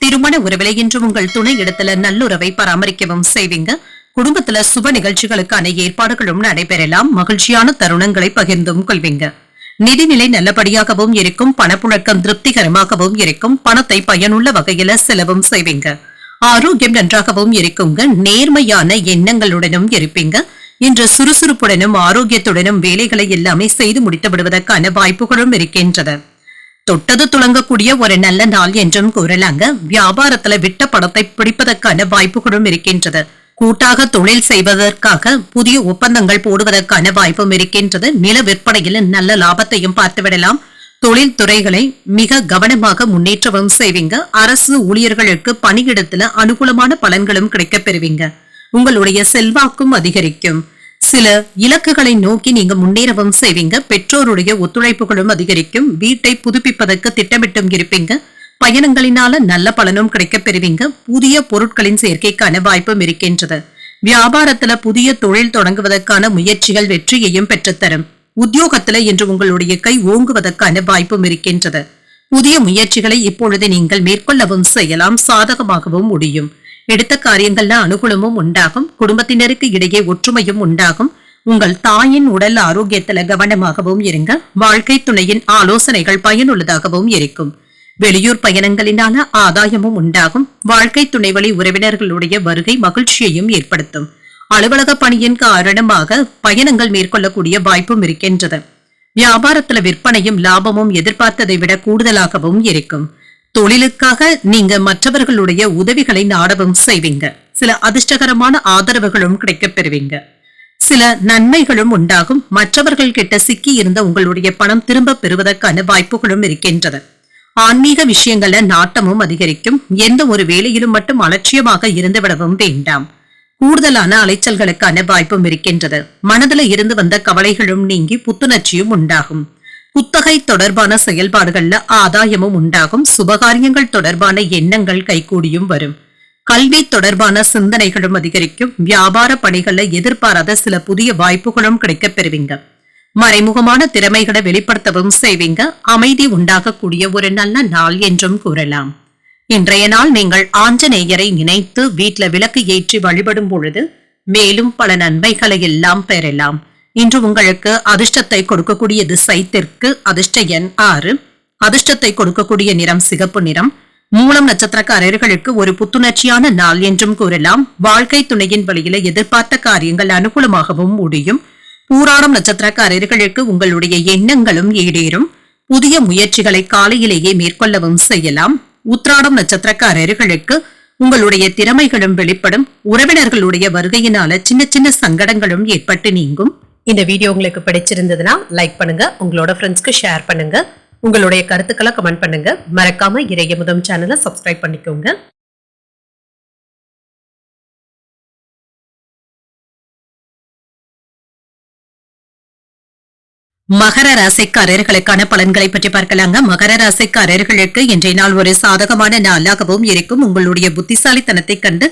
Speaker 1: திருமண உறவிலை இன்று உங்கள் துணை இடத்துல நல்லுறவை பராமரிக்கவும் செய்வீங்க. குடும்பத்துல சுப நிகழ்ச்சிகளுக்கான ஏற்பாடுகளும் நடைபெறலாம். மகிழ்ச்சியான தருணங்களை பகிர்ந்தும் கொள்வீங்க. நிதிநிலை நல்லபடியாகவும் இருக்கும். பணப்புழக்கம் திருப்திகரமாகவும் இருக்கும். பணத்தை பயனுள்ள வகையில செலவும் செய்வீங்க. ஆரோக்கியம் நன்றாகவும் இருக்குங்க. நேர்மையான எண்ணங்களுடனும் இருப்பீங்க. இன்று சுறுசுறுப்புடனும் ஆரோக்கியத்துடனும் வேலைகளை எல்லாமே செய்து முடித்து விடுவதற்கான வாய்ப்புகளும் இருக்கின்றது. தொட்டது துளங்கக்கூடிய ஒரு நல்ல நாள் என்றும் கூறலாங்க. வியாபாரத்துல விட்ட பணத்தை பிடிப்பதற்கான வாய்ப்புகளும் இருக்கின்றது. கூட்டாக தொழில் செய்வதற்காக புதிய ஒப்பந்தங்கள் போடுவதற்கான வாய்ப்பும் இருக்கின்றது. நில விற்பனையில் நல்ல லாபத்தையும் பார்த்துவிடலாம். தொழில் துறைகளை மிக கவனமாக முன்னேற்றவும் செய்வீங்க. அரசு ஊழியர்களுக்கு பணியிடத்துல அனுகூலமான பலன்களும் கிடைக்கப் பெறுவீங்க. உங்களுடைய செல்வாக்கும் அதிகரிக்கும். சில இலக்குகளை நோக்கி நீங்க முன்னேறவும் செய்வீங்க. பெற்றோருடைய ஒத்துழைப்புகளும் அதிகரிக்கும். வீட்டை புதுப்பிப்பதற்கு திட்டமிட்டும் இருப்பீங்க. பயணங்களினால நல்ல பலனும் கிடைக்கப் பெறுவீங்க. புதிய பொருட்களின் சேர்க்கைக்கான வாய்ப்பும் இருக்கின்றது. வியாபாரத்துல புதிய தொழில் தொடங்குவதற்கான முயற்சிகள் வெற்றியையும் பெற்றுத்தரும். உத்தியோகத்துல இன்று உங்களுடைய கை ஓங்குவதற்கான வாய்ப்பும் இருக்கின்றது. புதிய முயற்சிகளை இப்பொழுது நீங்கள் மேற்கொள்ளவும் செய்யலாம். சாதகமாகவும் முடியும். எடுத்த காரியங்கள்ல அனுகூலமும் உண்டாகும். குடும்பத்தினருக்கு இடையே ஒற்றுமையும் உண்டாகும். உங்கள் தாயின் உடல் ஆரோக்கியத்துல கவனமாகவும் இருங்க. வாழ்க்கை துணையின் ஆலோசனைகள் பயனுள்ளதாகவும் இருக்கும். வெளியூர் பயணங்களினால ஆதாயமும் உண்டாகும். வாழ்க்கை துணை வழி உறவினர்களுடைய வருகை மகிழ்ச்சியையும் ஏற்படுத்தும். அலுவலக பணியின் காரணமாக பயணங்கள் மேற்கொள்ளக்கூடிய வாய்ப்பும் இருக்கின்றது. வியாபாரத்துல விற்பனையும் லாபமும் எதிர்பார்த்ததை விட கூடுதலாகவும் இருக்கும். தொழிலுக்காக நீங்க மற்றவர்களுடைய உதவிகளை நாடவும் செய்வீங்க. சில அதிர்ஷ்டகரமான ஆதரவுகளும் கிடைக்கப் பெறுவீங்க. சில நன்மைகளும் உண்டாகும். மற்றவர்கள் கிட்ட சிக்கி இருந்த உங்களுடைய பணம் திரும்ப பெறுவதற்கான வாய்ப்புகளும் இருக்கின்றது. ஆன்மீக விஷயங்கள்ல நாட்டமும் அதிகரிக்கும். எந்த ஒரு வேலையிலும் மட்டும் அலட்சியமாக இருந்துவிடவும் வேண்டாம். கூடுதலான அலைச்சல்களுக்கான வாய்ப்பும் இருக்கின்றது. மனதில் இருந்து வந்த கவலைகளும் நீங்கி புத்துணர்ச்சியும் உண்டாகும். குத்தகை தொடர்பான செயல்பாடுகள்ல ஆதாயமும் உண்டாகும். சுபகாரியங்கள் தொடர்பான எண்ணங்கள் கைகூடியும் வரும். கல்வி தொடர்பான சிந்தனைகளும் அதிகரிக்கும். வியாபார பணிகள்ல எதிர்பாராத சில புதிய வாய்ப்புகளும் கிடைக்கப் பெறுவீங்க. மறைமுகமான திறமைகளை வெளிப்படுத்தவும் செய்வீங்க. அமைதி உண்டாகக்கூடிய ஒரு நல்ல நாள் என்றும் கூறலாம். இன்றைய நாள் நீங்கள் ஆஞ்சநேயரை நினைத்து வீட்டுல விளக்கு ஏற்றி வழிபடும் பொழுது மேலும் பல நன்மைகளை எல்லாம் பெறலாம். இன்று உங்களுக்கு அதிர்ஷ்டத்தை கொடுக்கக்கூடிய திசை தெற்கு. அதிர்ஷ்ட எண் 6. அதிர்ஷ்டத்தை கொடுக்கக்கூடிய நிறம் சிகப்பு நிறம். மூலம் நட்சத்திரக்காரர்களுக்கு ஒரு புத்துணர்ச்சியான நாள் என்றும் கூறலாம். வாழ்க்கை துணையின் வழியில எதிர்பார்த்த காரியங்கள் அனுகூலமாகவும் முடியும். பூராடம் நட்சத்திரக்காரர்களுக்கு உங்களுடைய எண்ணங்களும் ஈடேறும். புதிய முயற்சிகளை காலையிலேயே மேற்கொள்ளவும் செய்யலாம். உத்திராடம் நட்சத்திரக்காரர்களுக்கு உங்களுடைய திறமைகளும் வெளிப்படும். உறவினர்களுடைய வருகையினால சின்ன சின்ன சங்கடங்களும் ஏற்பட்டு நீங்கும். இந்த வீடியோ உங்களுக்கு பிடிச்சிருந்ததுன்னா லைக் பண்ணுங்க. உங்களோட ஃப்ரெண்ட்ஸ்க்கு ஷேர் பண்ணுங்க. உங்களுடைய கருத்துக்களை கமெண்ட் பண்ணுங்க. மறக்காம இறையமுதம் சேனலை சப்ஸ்கிரைப் பண்ணிக்கோங்க. மகர ராசிக்காரர்களுக்கான பலன்களை பற்றி பார்க்கலாங்க. மகர ராசிக்காரர்களுக்கு இன்றைய நாள் ஒரு சாதகமான நாளாகவும் இருக்கும். உங்களுடைய புத்திசாலித்தனத்தை கண்டு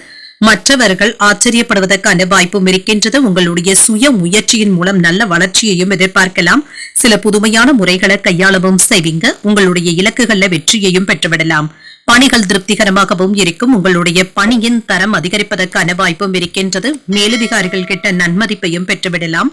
Speaker 1: மற்றவர்கள் ஆச்சரியப்படுவதற்கான வாய்ப்பும் இருக்கின்றது. உங்களுடைய சுய முயற்சியின் மூலம் நல்ல வளர்ச்சியையும் எதிர்பார்க்கலாம். சில புதுமையான முறைகளை கையாளவும் செய்வீங்க. உங்களுடைய இலக்குகள்ல வெற்றியையும் பெற்றுவிடலாம். பணிகள் திருப்திகரமாகவும் இருக்கும். உங்களுடைய பணியின் தரம் அதிகரிப்பதற்கான வாய்ப்பும் இருக்கின்றது. மேலதிகாரிகள் கிட்ட நன்மதிப்பையும் பெற்றுவிடலாம்.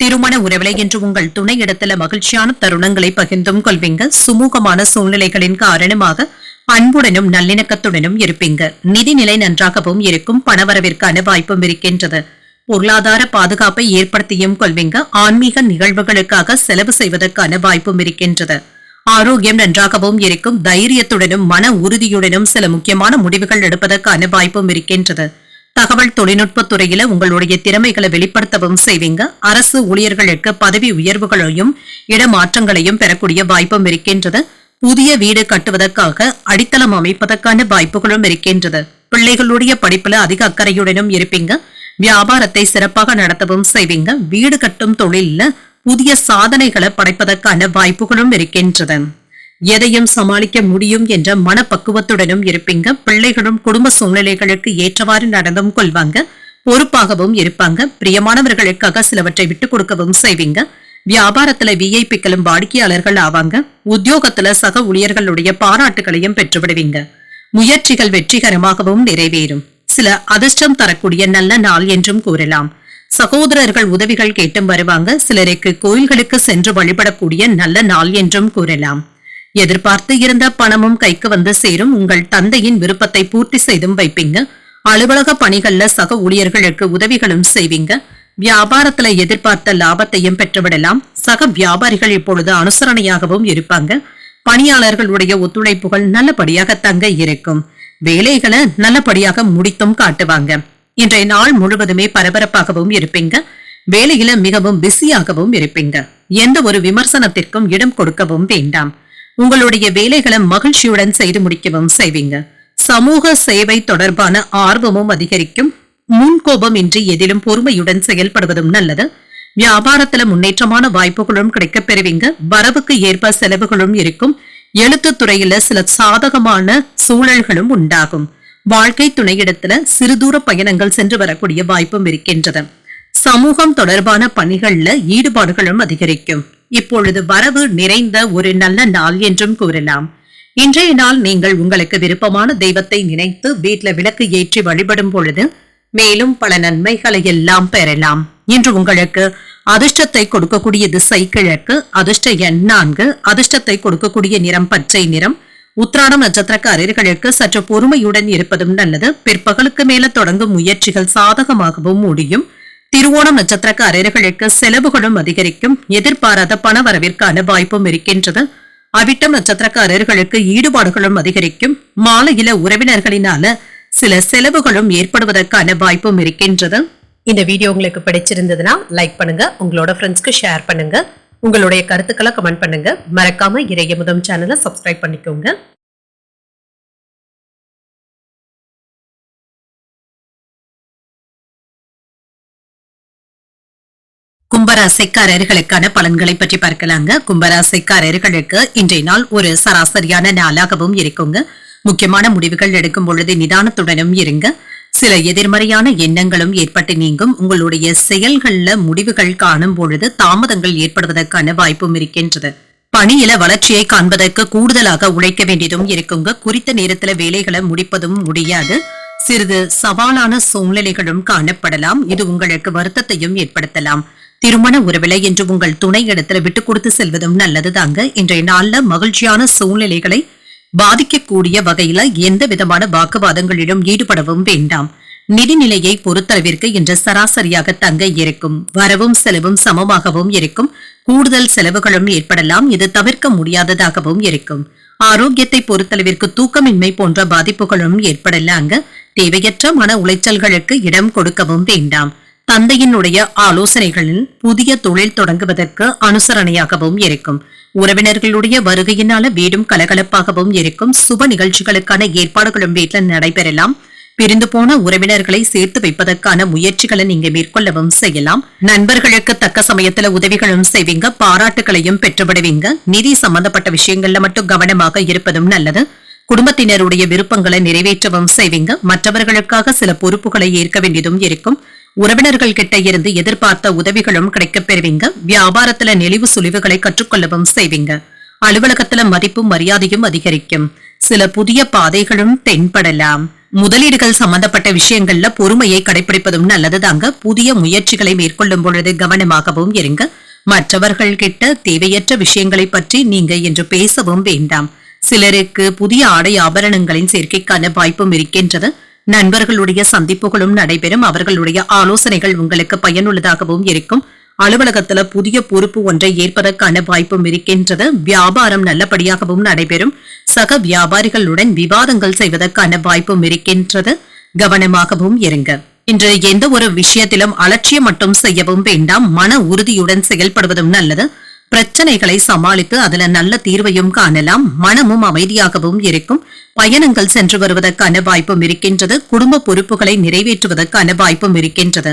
Speaker 1: திருமண உறவிலை என்று உங்கள் துணை இடத்துல மகிழ்ச்சியான தருணங்களை பகிர்ந்தும் கொள்வீங்க. சுமூகமான சூழ்நிலைகளின் காரணமாக அன்புடனும் நல்லிணக்கத்துடனும் இருப்பீங்க. நிதிநிலை நன்றாகவும் இருக்கும். பணவரவிற்கான வாய்ப்பும் இருக்கின்றது. பொருளாதார பாதுகாப்பை ஏற்படுத்தியும் கொள்வீங்க. ஆன்மீக நிகழ்வுகளுக்காக செலவு செய்வதற்கான வாய்ப்பும் இருக்கின்றது. ஆரோக்கியம் நன்றாகவும் இருக்கும். தைரியத்துடனும் மன உறுதியுடனும் சில முக்கியமான முடிவுகள் எடுப்பதற்கான வாய்ப்பும் இருக்கின்றது. தகவல் தொழில்நுட்ப துறையில உங்களுடைய திறமைகளை வெளிப்படுத்தவும் செய்வீங்க. அரசு ஊழியர்களுக்கு பதவி உயர்வுகளையும் இடமாற்றங்களையும் பெறக்கூடிய வாய்ப்பும் இருக்கின்றது. புதிய வீடு கட்டுவதற்காக அடித்தளம் அமைப்பதற்கான வாய்ப்புகளும் இருக்கின்றது. பிள்ளைகளுடைய படிப்புல அதிக அக்கறையுடனும் இருப்பீங்க. வியாபாரத்தை சிறப்பாக நடத்தவும் செய்வீங்க. வீடு கட்டும் தொழில புதிய சாதனைகளை படைப்பதற்கான வாய்ப்புகளும் இருக்கின்றது. எதையும் சமாளிக்க முடியும் என்ற மனப்பக்குவத்துடனும் இருப்பீங்க. பிள்ளைகளும் குடும்ப சூழ்நிலைகளுக்கு ஏற்றவாறு நடந்தும் கொள்வாங்க. பொறுப்பாகவும் இருப்பாங்க. பிரியமானவர்களுக்காக சிலவற்றை விட்டுக் கொடுக்கவும் செய்வீங்க. வியாபாரத்துல விஐபிக்களும் வாடிக்கையாளர்கள் ஆவாங்க. உத்தியோகத்துல சக ஊழியர்களுடைய பாராட்டுகளையும் பெற்றுவிடுவீங்க. முயற்சிகள் வெற்றிகரமாகவும் நிறைவேறும். சில அதிர்ஷ்டம் தரக்கூடிய நல்ல நாள் என்றும் கூறலாம். சகோதரர்கள் உதவிகள் கேட்டும் வருவாங்க. சிலருக்கு கோயில்களுக்கு சென்று வழிபடக்கூடிய நல்ல நாள் என்றும் கூறலாம். எதிர்பார்த்து இருந்த பணமும் கைக்கு வந்து சேரும். உங்கள் தந்தையின் விருப்பத்தை பூர்த்தி செய்தும் வைப்பீங்க. அலுவலக பணிகள்ல சக ஊழியர்களுக்கு உதவிகளும் செய்வீங்க. வியாபாரத்துல எதிர்பார்த்த லாபத்தையும் பெற்றுவிடலாம். சக வியாபாரிகள் இப்பொழுது அனுசரணையாகவும் இருப்பாங்க. பணியாளர்களுடைய ஒத்துழைப்புகள் நல்லபடியாக தங்க இருக்கும். வேலைகளை நல்லபடியாக முடித்தும் காட்டுவாங்க. இன்றைய நாள் முழுவதுமே பரபரப்பாகவும் இருப்பீங்க. வேலையில மிகவும் பிஸியாகவும் இருப்பீங்க. எந்த ஒரு விமர்சனத்திற்கும் இடம் கொடுக்கவும் வேண்டாம். உங்களுடைய வேலைகளை மகிழ்ச்சியுடன் செய்து முடிக்கவும் செய்வீங்க. சமூக சேவை தொடர்பான ஆர்வமும் அதிகரிக்கும். முன்கோபம் இன்றி எதிலும் பொறுமையுடன் செயல்படுவதும் நல்லது. வியாபாரத்துல முன்னேற்றமான வாய்ப்புகளும் கிடைக்கப் பெறுவீங்க. வரவுக்கு ஏற்ப செலவுகளும் இருக்கும். எழுத்து துறையில சில சாதகமான சூழல்களும் உண்டாகும். வாழ்க்கை துணையிடத்துல சிறுதூர பயணங்கள் சென்று வரக்கூடிய வாய்ப்பும் இருக்கின்றது. சமூகம் தொடர்பான பணிகள்ல ஈடுபாடுகளும் அதிகரிக்கும். இப்பொழுது வரவு நிறைந்த ஒரு நல்ல நாள் என்றும் கூறலாம். இன்றைய நாள் நீங்கள் உங்களுக்கு விருப்பமான தெய்வத்தை நினைத்து வீட்டுல விளக்கு ஏற்றி வழிபடும் பொழுது மேலும் பல நன்மைகளை எல்லாம் பெறலாம். இன்று உங்களுக்கு அதிர்ஷ்டத்தை கொடுக்கக்கூடிய திசை கிழக்கு. அதிர்ஷ்ட எண் 4. அதிர்ஷ்டத்தை கொடுக்கக்கூடிய நிறம் பச்சை நிறம். உத்திராடம் நட்சத்திரக்காரர்களுக்கு சற்று பொறுமையுடன் இருப்பதும் நல்லது. பிற்பகலுக்கு மேல தொடங்கும் முயற்சிகள் சாதகமாகவும் முடியும். திருவோணம் நட்சத்திரக்காரர்களுக்கு செலவுகளும் அதிகரிக்கும். எதிர்பாராத பண வரவிற்கான வாய்ப்பும் இருக்கின்றது. அவிட்டம் நட்சத்திரக்காரர்களுக்கு ஈடுபாடுகளும் அதிகரிக்கும். மாலையில உறவினர்களினால சில செலவுகளும் ஏற்படுவதற்கான வாய்ப்பும் இருக்கின்றது. இந்த வீடியோ உங்களுக்கு பிடிச்சிருந்ததுன்னா லைக் பண்ணுங்க. உங்களோட ஃப்ரெண்ட்ஸ்க்கு ஷேர் பண்ணுங்க. உங்களுடைய கருத்துக்களை கமெண்ட் பண்ணுங்க. மறக்காம இறையமுதம் சேனலை சப்ஸ்கிரைப் பண்ணிக்கோங்க. கும்பராசிக்காரர்களுக்கான பலன்களை பற்றி பார்க்கலாங்க. கும்பராசிக்காரர்களுக்கு இன்றைய நாள் ஒரு சராசரியான நாளாகவும் இருக்குங்க. முக்கியமான முடிவுகள் எடுக்கும் பொழுது நிதானத்துடனும் இருங்க. சில எதிர்மறையான எண்ணங்களும் ஏற்பட்டு நீங்கும். உங்களுடைய செயல்கள்ல முடிவுகள் காணும் பொழுது தாமதங்கள் ஏற்படுவதற்கான வாய்ப்பும் இருக்கின்றது. பணியில வளர்ச்சியை காண்பதற்கு கூடுதலாக உழைக்க வேண்டியதும் இருக்குங்க. குறித்த நேரத்துல வேலைகளை முடிப்பதும் முடியாது. சிறிது சவாலான சூழ்நிலைகளும் காணப்படலாம். இது உங்களுக்கு வருத்தத்தையும் ஏற்படுத்தலாம். திருமண உறவில என்று உங்கள் துணை இடத்துல விட்டு கொடுத்து செல்வதும் நல்லது தாங்க. இன்றைய நாள்ல மகிழ்ச்சியான சூழ்நிலைகளை பாதிக்கக்கூடிய வகையில எந்த விதமான வாக்குவாதங்களிலும் ஈடுபடவும் வேண்டாம். நிதிநிலையை பொறுத்தளவிற்கு இன்று சராசரியாக தங்க இருக்கும். வரவும் செலவும் சமமாகவும் இருக்கும். கூடுதல் செலவுகளும் ஏற்படலாம். இது தவிர்க்க முடியாததாகவும் இருக்கும். ஆரோக்கியத்தை பொறுத்தளவிற்கு தூக்கமின்மை போன்ற பாதிப்புகளும் ஏற்படலாங்க. தேவையற்ற மன உளைச்சல்களுக்கு இடம் கொடுக்கவும் வேண்டாம். தந்தையினுடைய ஆலோசனைகளில் புதிய தொழில் தொடங்குவதற்கு அனுசரணையாகவும் இருக்கும். உறவினர்களுடைய வருகையினால வீடும் கலகலப்பாகவும் இருக்கும். சுப நிகழ்ச்சிகளுக்கான ஏற்பாடுகளும் வீட்டில் நடைபெறலாம். பிரிந்து போன உறவினர்களை சேர்த்து வைப்பதற்கான முயற்சிகளை நீங்க மேற்கொள்ளவும் செய்யலாம். நண்பர்களுக்கு தக்க சமயத்துல உதவிகளும் செய்வீங்க. பாராட்டுகளையும் பெற்றுவிடுவீங்க. நிதி சம்பந்தப்பட்ட விஷயங்கள்ல மட்டும் கவனமாக இருப்பதும் நல்லது. குடும்பத்தினருடைய விருப்பங்களை நிறைவேற்றவும் செய்வீங்க. மற்றவர்களுக்காக சில பொறுப்புகளை ஏற்க வேண்டியதும் இருக்கும். உறவினர்கள் கிட்ட இருந்து எதிர்பார்த்த உதவிகளும் கிடைக்கப் பெறுவீங்க. வியாபாரத்துல நெளிவு சுழிவுகளை கற்றுக்கொள்ளவும் செய்வீங்க. அலுவலகத்துல மதிப்பும் மரியாதையும் அதிகரிக்கும். சில புதிய பாதைகளும் தென்படலாம். முதலீடுகள் சம்பந்தப்பட்ட விஷயங்கள்ல பொறுமையை கடைபிடிப்பதும் நல்லதுதாங்க. புதிய முயற்சிகளை மேற்கொள்ளும் பொழுது கவனமாகவும் இருங்க. மற்றவர்கள் கிட்ட தேவையற்ற விஷயங்களை பற்றி நீங்க என்று பேசவும் வேண்டாம். சிலருக்கு புதிய ஆடை ஆபரணங்களின் சேர்க்கைக்கான வாய்ப்பும் இருக்கின்றது. நண்பர்களுடைய சந்திப்புகளும் நடைபெறும். அவர்களுடைய ஆலோசனைகள் உங்களுக்கு பயனுள்ளதாகவும் இருக்கும். அலுவலகத்துல புதிய பொறுப்பு ஒன்றை ஏற்பதற்கான வாய்ப்பும் இருக்கின்றது. வியாபாரம் நல்லபடியாகவும் நடைபெறும். சக வியாபாரிகளுடன் விவாதங்கள் செய்வதற்கான வாய்ப்பும் இருக்கின்றது. கவனமாகவும் இருங்க. இன்று எந்த ஒரு விஷயத்திலும் அலட்சியம் மட்டும் செய்யவும் வேண்டாம். மன உறுதியுடன் செயல்படுவதும் நல்லது. பிரச்சனைகளை சமாளித்து அதுல நல்ல தீர்வையும் காணலாம். மனமும் அமைதியாகவும் இருக்கும். பயணங்கள் சென்று வருவதற்கான வாய்ப்பும் இருக்கின்றது. குடும்ப பொறுப்புகளை நிறைவேற்றுவதற்கான வாய்ப்பும் இருக்கின்றது.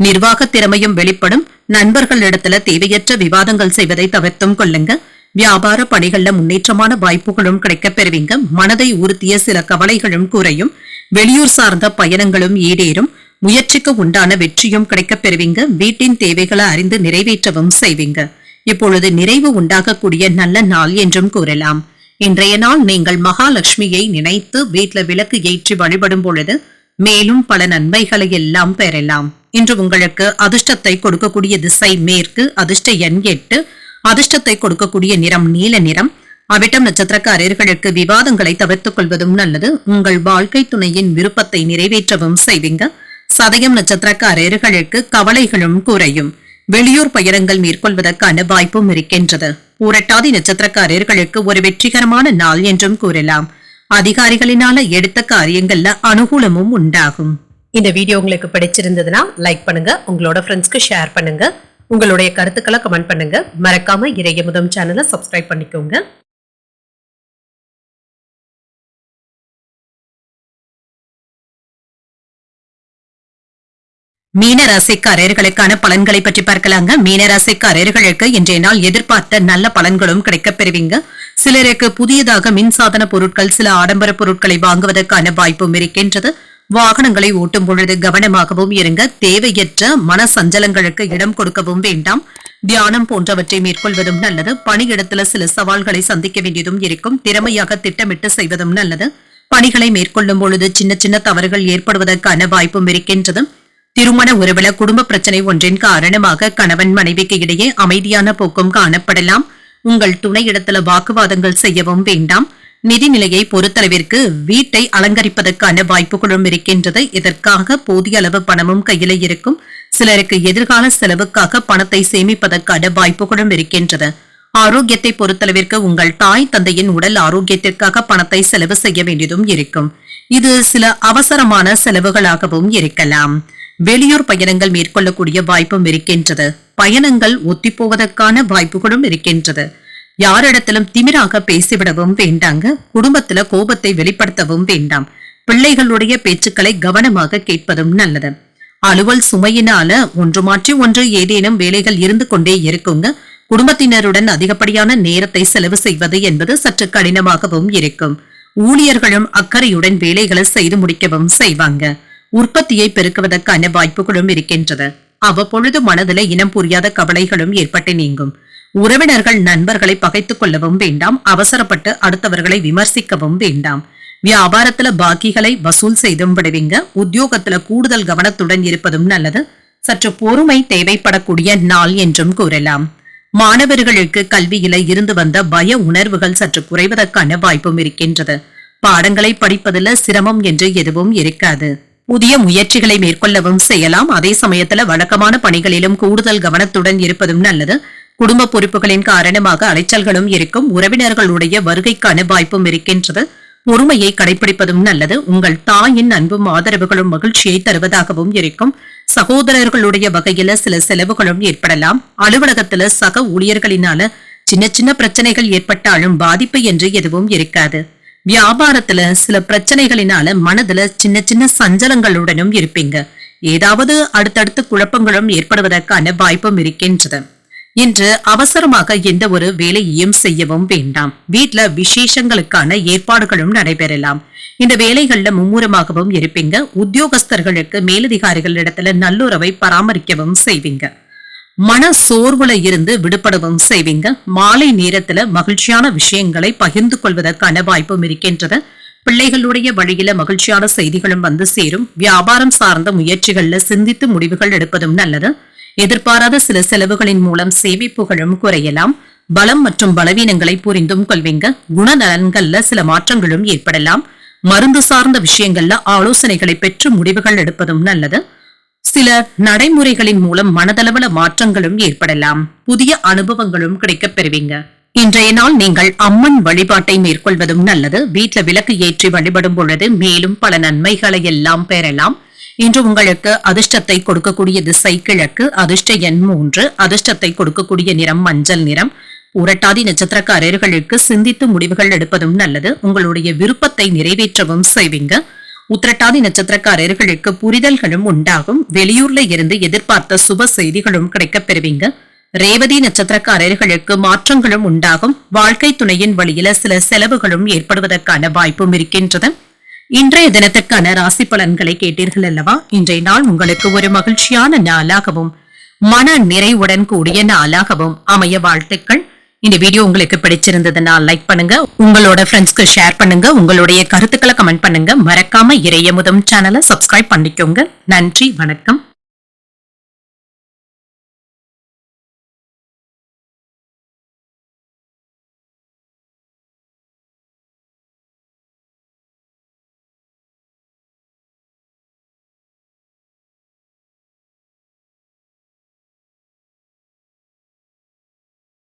Speaker 1: நிர்வாக திறமையும் வெளிப்படும். நண்பர்களிடத்துல தேவையற்ற விவாதங்கள் செய்வதை தவிர்த்தும் கொள்ளுங்க. வியாபார பணிகள்ல முன்னேற்றமான வாய்ப்புகளும் கிடைக்கப் பெறுவீங்க. மனதை உறுத்திய சில கவலைகளும் குறையும். வெளியூர் சார்ந்த பயணங்களும் ஈடேறும். முயற்சிக்கு உண்டான வெற்றியும் கிடைக்கப் பெறுவீங்க. வீட்டின் தேவைகளை அறிந்து நிறைவேற்றவும் செய்வீங்க. இப்பொழுது நிறைவு உண்டாகக்கூடிய நல்ல நாள் என்றும் கூறலாம். இன்றைய நாள் நீங்கள் மகாலட்சுமியை நினைத்து வீட்ல விளக்கு ஏற்றி வழிபடும் பொழுது மேலும் பல நன்மைகளை எல்லாம் பெறலாம். இன்று உங்களுக்கு அதிர்ஷ்டத்தை கொடுக்கக்கூடிய திசை மேற்கு, அதிர்ஷ்ட எண் 8, அதிர்ஷ்டத்தை கொடுக்கக்கூடிய நிறம் நீல நிறம். அவிட்டம் நட்சத்திரக்காரர்களுக்கு விவாதங்களை தவிர்த்துக் கொள்வதும் நல்லது. உங்கள் வாழ்க்கை துணையின் விருப்பத்தை நிறைவேற்றவும் செய்வீங்க. சதயம் நட்சத்திரக்காரர்களுக்கு கவலைகளும் குறையும். வெளியூர் பயணங்கள் மேற்கொள்வதற்கான வாய்ப்பும் இருக்கின்றது. பூரட்டாதி நட்சத்திரக்காரர்களுக்கு ஒரு வெற்றிகரமான நாள் என்றும் கூறலாம். அதிகாரிகளினால எடுத்த காரியங்கள்ல அனுகூலமும் உண்டாகும். இந்த வீடியோ உங்களுக்கு பிடிச்சிருந்ததுன்னா லைக் பண்ணுங்க, உங்களோட ஃப்ரெண்ட்ஸ்க்கு ஷேர் பண்ணுங்க, உங்களுடைய கருத்துக்களை கமெண்ட் பண்ணுங்க. மறக்காம இறையமுதம் சேனலை சப்ஸ்கிரைப் பண்ணிக்கோங்க. மீனராசிக்காரர்களுக்கான பலன்களை பற்றி பார்க்கலாங்க. மீனராசிக்காரர்களுக்கு இன்றைய நாள் எதிர்பார்த்த நல்ல பலன்களும் கிடைக்கப் பெறுவீங்க. சிலருக்கு புதியதாக மின்சாதன பொருட்கள், சில ஆடம்பர பொருட்களை வாங்குவதற்கான வாய்ப்பும் இருக்கின்றது. வாகனங்களை ஓட்டும் பொழுது கவனமாகவும் இருங்க. தேவையற்ற மன சஞ்சலங்களுக்கு இடம் கொடுக்கவும் வேண்டாம். தியானம் போன்றவற்றை மேற்கொள்வதும் நல்லது. பணியிடத்துல சில சவால்களை சந்திக்க வேண்டியதும் இருக்கும். திறமையாக திட்டமிட்டு செய்வதும் நல்லது. பணிகளை மேற்கொள்ளும் பொழுது சின்ன சின்ன தவறுகள் ஏற்படுவதற்கான வாய்ப்பும் இருக்கின்றது. திருமண உறவுல குடும்ப பிரச்சனை ஒன்றின் காரணமாக கணவன் மனைவிக்கு இடையே அமைதியான போக்கும் காணப்படலாம். உங்கள் துணையிடத்துல வாக்குவாதங்கள் செய்யவும் வேண்டாம். நிதிநிலையை பொறுத்தளவிற்கு வீட்டை அலங்கரிப்பதற்கான வாய்ப்புகளும் இருக்கின்றது. இதற்காக போதிய அளவு பணமும் கையில இருக்கும். சிலருக்கு எதிர்கால செலவுக்காக பணத்தை சேமிப்பதற்கான வாய்ப்புகளும் இருக்கின்றது. ஆரோக்கியத்தை பொறுத்தளவிற்கு உங்கள் தாய் தந்தையின் உடல் ஆரோக்கியத்திற்காக பணத்தை செலவு செய்ய வேண்டியதும் இருக்கும். இது சில அவசரமான செலவுகளாகவும் இருக்கலாம். வெளியூர் பயணங்கள் மேற்கொள்ளக்கூடிய வாய்ப்பும் இருக்கின்றது. பயணங்கள் ஒத்திப்போவதற்கான வாய்ப்புகளும் இருக்கின்றது. யாரிடத்திலும் திமிராக பேசிவிடவும் வேண்டாங்க. குடும்பத்துல கோபத்தை வெளிப்படுத்தவும் வேண்டாம். பிள்ளைகளுடைய பேச்சுக்களை கவனமாக கேட்பதும் நல்லது. அலுவல் சுமையினால ஒன்று மாற்றி ஒன்று ஏதேனும் வேலைகள் இருந்து கொண்டே இருக்குங்க. குடும்பத்தினருடன் அதிகப்படியான நேரத்தை செலவு செய்வது என்பது சற்று கடினமாகவும் இருக்கும். ஊழியர்களும் அக்கறையுடன் வேலைகளை செய்து முடிக்கவும் செய்வாங்க. உற்பத்தியை பெருக்குவதற்கான வாய்ப்புகளும் இருக்கின்றது. அவ்வப்பொழுது மனதில இனம் புரியாத கவலைகளும் ஏற்பட்டு நீங்கும். உறவினர்கள் நண்பர்களை பகைத்துக் கொள்ளவும் வேண்டாம். அவசரப்பட்டு அடுத்தவர்களை விமர்சிக்கவும் வேண்டாம். வியாபாரத்துல பாக்கிகளை வசூல் செய்தும் விடுவீங்க. உத்தியோகத்துல கூடுதல் கவனத்துடன் இருப்பதும் நல்லது. சற்று பொறுமை தேவைப்படக்கூடிய நாள் என்றும் கூறலாம். மாணவர்களுக்கு கல்வியில இருந்து வந்த பய உணர்வுகள் சற்று குறைவதற்கான வாய்ப்பும் இருக்கின்றது. பாடங்களை படிப்பதில் சிரமம் என்று எதுவும் இருக்காது. புதிய முயற்சிகளை மேற்கொள்ளவும் செய்யலாம். அதே சமயத்துல வழக்கமான பணிகளிலும் கூடுதல் கவனத்துடன் இருப்பதும் நல்லது. குடும்ப பொறுப்புகளின் காரணமாக அலைச்சல்களும் இருக்கும். உறவினர்களுடைய வருகைக்கான வாய்ப்பும் இருக்கின்றது. பொறுமையை கடைபிடிப்பதும் நல்லது. உங்கள் தாயின் அன்பும் ஆதரவுகளும் மகிழ்ச்சியை தருவதாகவும் இருக்கும். சகோதரர்களுடைய வகையில சில செலவுகளும் ஏற்படலாம். அலுவலகத்துல சக ஊழியர்களினால சின்ன சின்ன பிரச்சனைகள் ஏற்பட்டாலும் பாதிப்பு என்று எதுவும் இருக்காது. வியாபாரத்துல சில பிரச்சனைகளினால மனதுல சின்ன சின்ன சஞ்சலங்களுடனும் இருப்பீங்க. ஏதாவது அடுத்தடுத்து குழப்பங்களும் ஏற்படுவதற்கான வாய்ப்பும் இருக்கின்றது. இன்று அவசரமாக எந்த ஒரு வேலையையும் செய்யவும் வேண்டாம். வீட்டுல விசேஷங்களுக்கான ஏற்பாடுகளும் நடைபெறலாம். இந்த வேலைகள்ல மும்முரமாகவும் இருப்பீங்க. உத்தியோகஸ்தர்களுக்கு மேலதிகாரிகளிடத்துல நல்லுறவை பராமரிக்கவும் செய்வீங்க. மன சோர்வுல இருந்து விடுபடவும் செய்வீங்க. மாலை நேரத்துல மகிழ்ச்சியான விஷயங்களை பகிர்ந்து கொள்வதற்கான வாய்ப்பும் இருக்கின்றது. பிள்ளைகளுடைய வழியில மகிழ்ச்சியான செய்திகளும் வந்து சேரும். வியாபாரம் சார்ந்த முயற்சிகள்ல சிந்தித்து முடிவுகள் எடுப்பதும் நல்லது. எதிர்பாராத சில செலவுகளின் மூலம் சேமிப்புகளும் குறையலாம். பலம் மற்றும் பலவீனங்களை புரிந்தும் கொள்வீங்க. குணநலன்கள்ல சில மாற்றங்களும் ஏற்படலாம். மருந்து சார்ந்த விஷயங்கள்ல ஆலோசனைகளை பெற்று முடிவுகள் எடுப்பதும் நல்லது. சில நடைமுறைகளின் மூலம் மனதளவுல மாற்றங்களும் ஏற்படலாம். புதிய அனுபவங்களும் கிடைக்கப் பெறுவீங்க. இன்றைய நாள் நீங்கள் அம்மன் வழிபாட்டை மேற்கொள்வதும் நல்லது. வீட்டுல விளக்கு ஏற்றி வழிபடும் பொழுது மேலும் பல நன்மைகளை எல்லாம் பெறலாம். இன்று உங்களுக்கு அதிர்ஷ்டத்தை கொடுக்கக்கூடிய திசை கிழக்கு, அதிர்ஷ்ட எண் 3, அதிர்ஷ்டத்தை கொடுக்கக்கூடிய நிறம் மஞ்சள் நிறம். புரட்டாதி நட்சத்திரக்காரர்களுக்கு சிந்தித்து முடிவுகள் எடுப்பதும் நல்லது. உங்களுடைய விருப்பத்தை நிறைவேற்றவும் செய்வீங்க. உத்திரட்டாதி நட்சத்திரக்காரர்களுக்கு புரிதல்களும் உண்டாகும். வெளியூர்ல இருந்து எதிர்பார்த்த சுப செய்திகளும் கிடைக்கப் பெறுவீங்க. ரேவதி நட்சத்திரக்காரர்களுக்கு மாற்றங்களும் உண்டாகும். வாழ்க்கை துணையின் வழியில சில செலவுகளும் ஏற்படுவதற்கான வாய்ப்பும் இருக்கின்றது. இன்றைய தினத்திற்கான ராசி பலன்களை கேட்டீர்கள் அல்லவா? இன்றைய நாள் உங்களுக்கு ஒரு மகிழ்ச்சியான நாளாகவும் மன நிறைவுடன் கூடிய நாளாகவும் அமைய வாழ்த்துக்கள். இந்த வீடியோ உங்களுக்கு பிடிச்சிருந்ததுன்னா லைக் பண்ணுங்க, உங்களோட ஃப்ரெண்ட்ஸ்க்கு ஷேர் பண்ணுங்க, உங்களுடைய கருத்துக்களை கமெண்ட் பண்ணுங்க. மறக்காம இறையமுதம் சேனலை சப்ஸ்கிரைப் பண்ணிக்கோங்க. நன்றி, வணக்கம்.